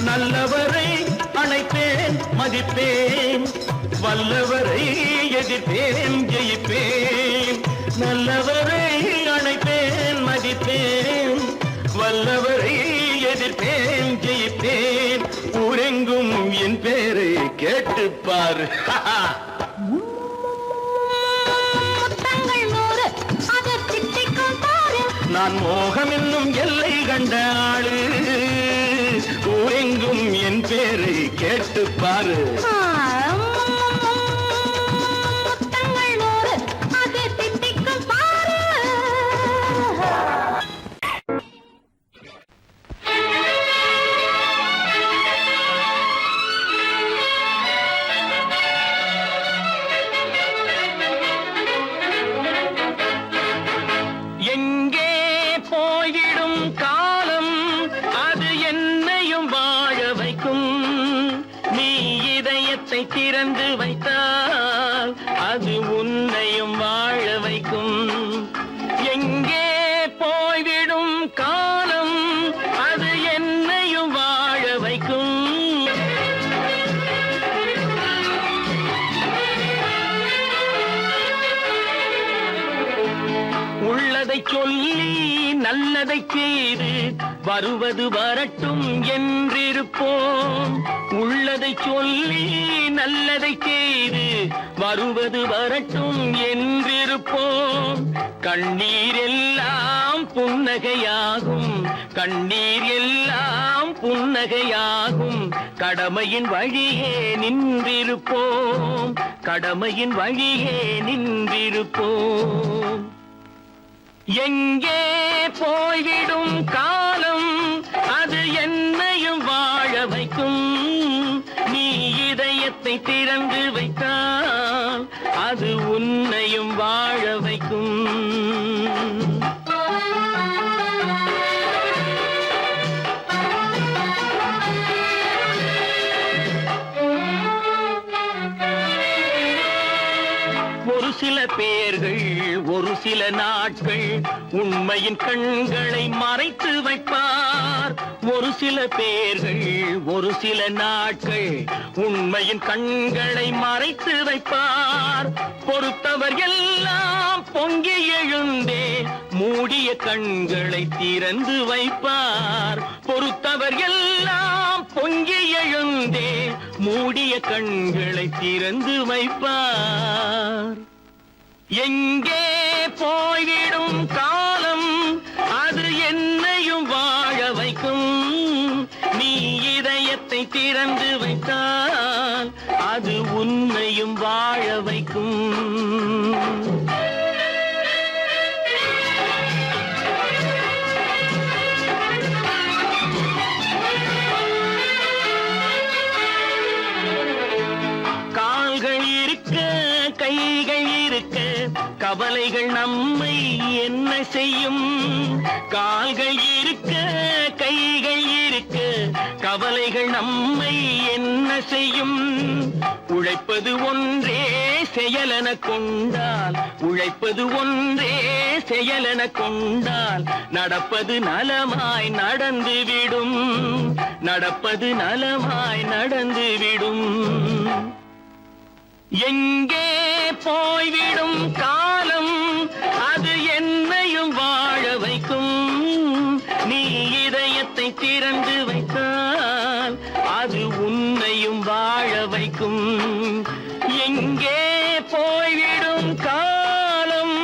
நல்லவரை அணைப்பேன் மதிப்பேன், வல்லவரை எதிர்ப்பேன் ஜெயிப்பேன். நல்லவரை அணைப்பேன் மதிப்பேன், வல்லவரை எதிர்ப்பேன் ஜெயிப்பேன். ஊரெங்கும் என் பேரை கேட்டுப்பார். முத்தங்கள் 100 அது தித்திக்கும் பாரு. நான் மோகம் என்னும் எல்லை கண்ட ஆளு, ஊரெங்கும் என் பேரை கேட்டுப்பாரு. முத்தங்கள் 100 அது தித்திக்கும் பாரு. எங்கே போய்விடும் காலம் அது என்னையும் வாழ வைக்கும். நீ இதயத்தை திறந்து வைத்தால் அது உன்னையும் வாழ வைக்கும். எங்கே போய்விடும் காலம் அது என்னையும் வாழ வைக்கும். உள்ளதை சொல்லி நல்லதை செய்து வருவது வரட்டும் என்றிருப்போம். உள்ளதை சொல்லி நல்லதை செய்து வருவது வரட்டும் என்றிருப்போம். கண்ணீர் எல்லாம் புன்னகையாகும், கண்ணீர் எல்லாம் புன்னகையாகும். கடமையின் வழியே நின்றிருப்போம், கடமையின் வழியே நின்றிருப்போம். எங்கே போய்விடும் காலம் அது என்னையும் வாழ வைக்கும். நீ இதயத்தை திறந்து வைத்தால் அது உன்னையும் வாழ வைக்கும். ஒரு சில பேர்கள் ஒரு சில நாட்கள் உண்மையின் கண்களை மறைத்து வைப்பார். ஒரு சில பேர்கள் ஒரு சில நாட்கள் உண்மையின் கண்களை மறைத்து வைப்பார். பொறுத்தவர் எல்லாம் பொங்கி எழுந்தே மூடிய கண்களை திறந்து வைப்பார். பொறுத்தவர் எல்லாம் பொங்கி எழுந்தே மூடிய கண்களை திறந்து வைப்பார். எங்கே போய்விடும் காலம் அது என்னையும் வாழ வைக்கும். நீ இதயத்தை திறந்து வைத்தால் அது உன்னையும் வாழ வைக்கும். கவலைகள் நம்மை என்ன செய்யும்? கால்கள் இருக்க கைகள் இருக்க கவலைகள் நம்மை என்ன செய்யும்? உழைப்பது ஒன்றே செயலென கொண்டால், உழைப்பது ஒன்றே செயலென கொண்டால் நடப்பது நலமாய் நடந்துவிடும், நடப்பது நலமாய் நடந்துவிடும். எங்கே போய்விடும் காலம், அது என்னையும் வாழ வைக்கும். நீ இதயத்தை திறந்து வைத்தால் அது உன்னையும் வாழ வைக்கும். எங்கே போய்விடும் காலம்.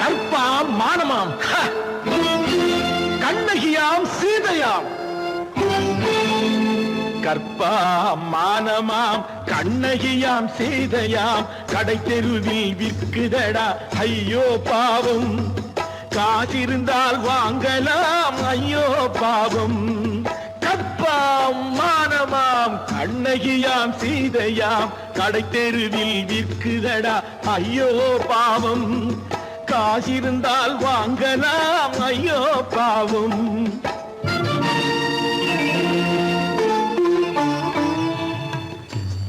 கற்பாம் மானமாம், கண்ணகியாம் சீதையாம். கற்பாம் மானமாம் கண்ணகியாம் சீதையாம் கடை தெருவில் விற்குதடா ஐயோ பாவம். காசிருந்தால் வாங்கலாம் ஐயோ பாவம். கற்பாம் மானமாம் கண்ணகியாம் சீதையாம் கடை தெருவில் விற்குதடா ஐயோ பாவம். காசிருந்தால் வாங்கலாம் ஐயோ பாவம்.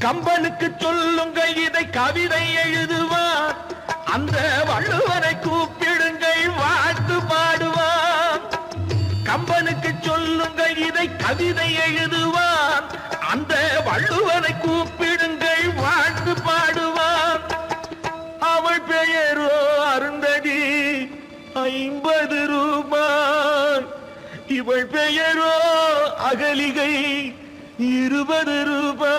கம்பனுக்கு சொல்லுங்கள் இதை கவிதை எழுதுவார், அந்த வள்ளுவரை கூப்பிடுங்கள் வாழ்த்து பாடுவார். கம்பனுக்கு சொல்லுங்கள் இதை கவிதை எழுதுவார், அந்த வள்ளுவரை கூப்பிடுங்கள் வாழ்த்து பாடுவார். அவள் பெயரோ அருந்ததி 50 ரூபாய், இவள் பெயரோ அகலிகை 20 ரூபாய்.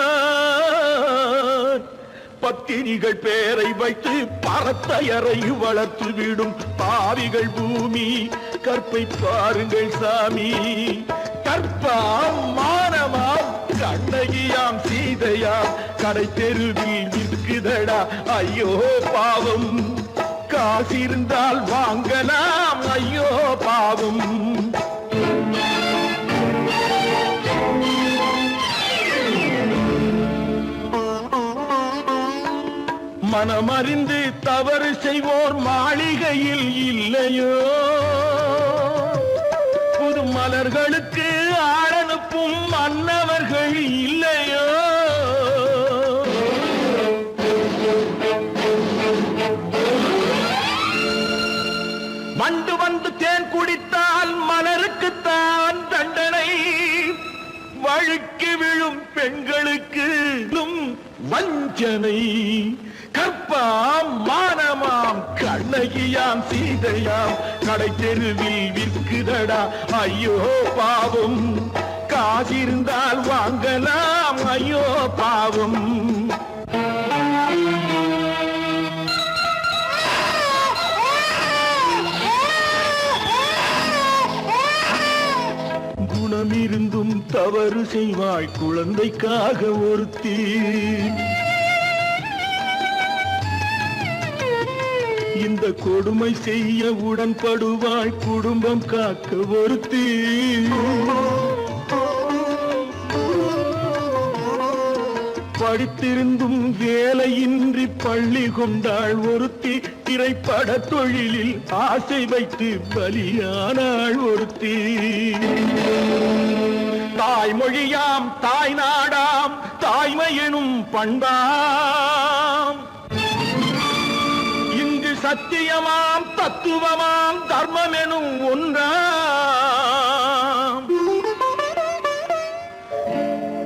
பத்தினிகள் பேரை வைத்து பரத்தையரை வளர்த்து விடும் பாவிகள் பூமி. கற்பை பாருங்கள் சாமி. கற்பாம் மானமாம் கண்ணகியாம் சீதையாம் கடை தெருவில் விற்குதடா ஐயோ பாவம். காசிருந்தால் வாங்கலாம் ஐயோ பாவம். மனமறிந்து தவறு செய்வோர் மாளிகையில் இல்லையோ? புது மலர்களுக்கு ஆளனுப்பும் மன்னவர்கள் இல்லையோ? வண்டு வந்து தேன் குடித்தால் மலருக்குத்தான் தண்டனை. வழுக்கி விழும் பெண்களுக்கு வஞ்சனை. கற்பாம் மானமாம் கண்ணகியாம் சீதையாம் கடை தெருவில் விற்குதடா ஐயோ பாவம். காசிருந்தால் வாங்கலாம் ஐயோ பாவம். குணமிருந்தும் தவறு செய்வாய் குழந்தைக்காக ஒருத்தி. இந்த கொடுமை செய்ய உடன்படுவாய் குடும்பம் காக்க ஒருத்தி. படித்திருந்தும் வேலையின்றி பள்ளி கொண்டாள் ஒருத்தி. திரைப்பட தொழிலில் ஆசை வைத்து பலியானாள் ஒருத்தி. தாய்மொழியாம் தாய் நாடாம் தாய்மையெனும் பண்பாம். இங்கு சத்தியமாம் தத்துவமாம் தர்மம் எனும் ஒன்றாம்.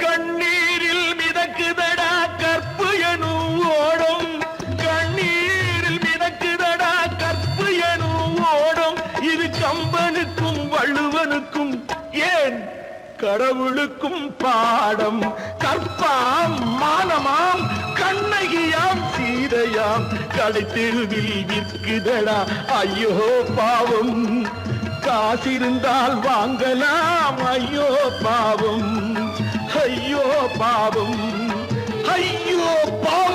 கண்ணீரில் மிதக்குதடா கற்பு எனும் ஓடும். கண்ணீரில் மிதக்குதடா கற்பு எனும் ஓடும். இது கம்பனுக்கும் வள்ளுவனுக்கும் ஏன் கடவுளுக்கும் பாடம். கற்பாம் மானமாம் கண்ணகியாம் சீதையாம் கடை தெருவில் விற்குதடா ஐயோ பாவம். காசிருந்தால் வாங்கலாம் ஐயோ பாவம். ஐயோ பாவம். ஐயோ பாவம்.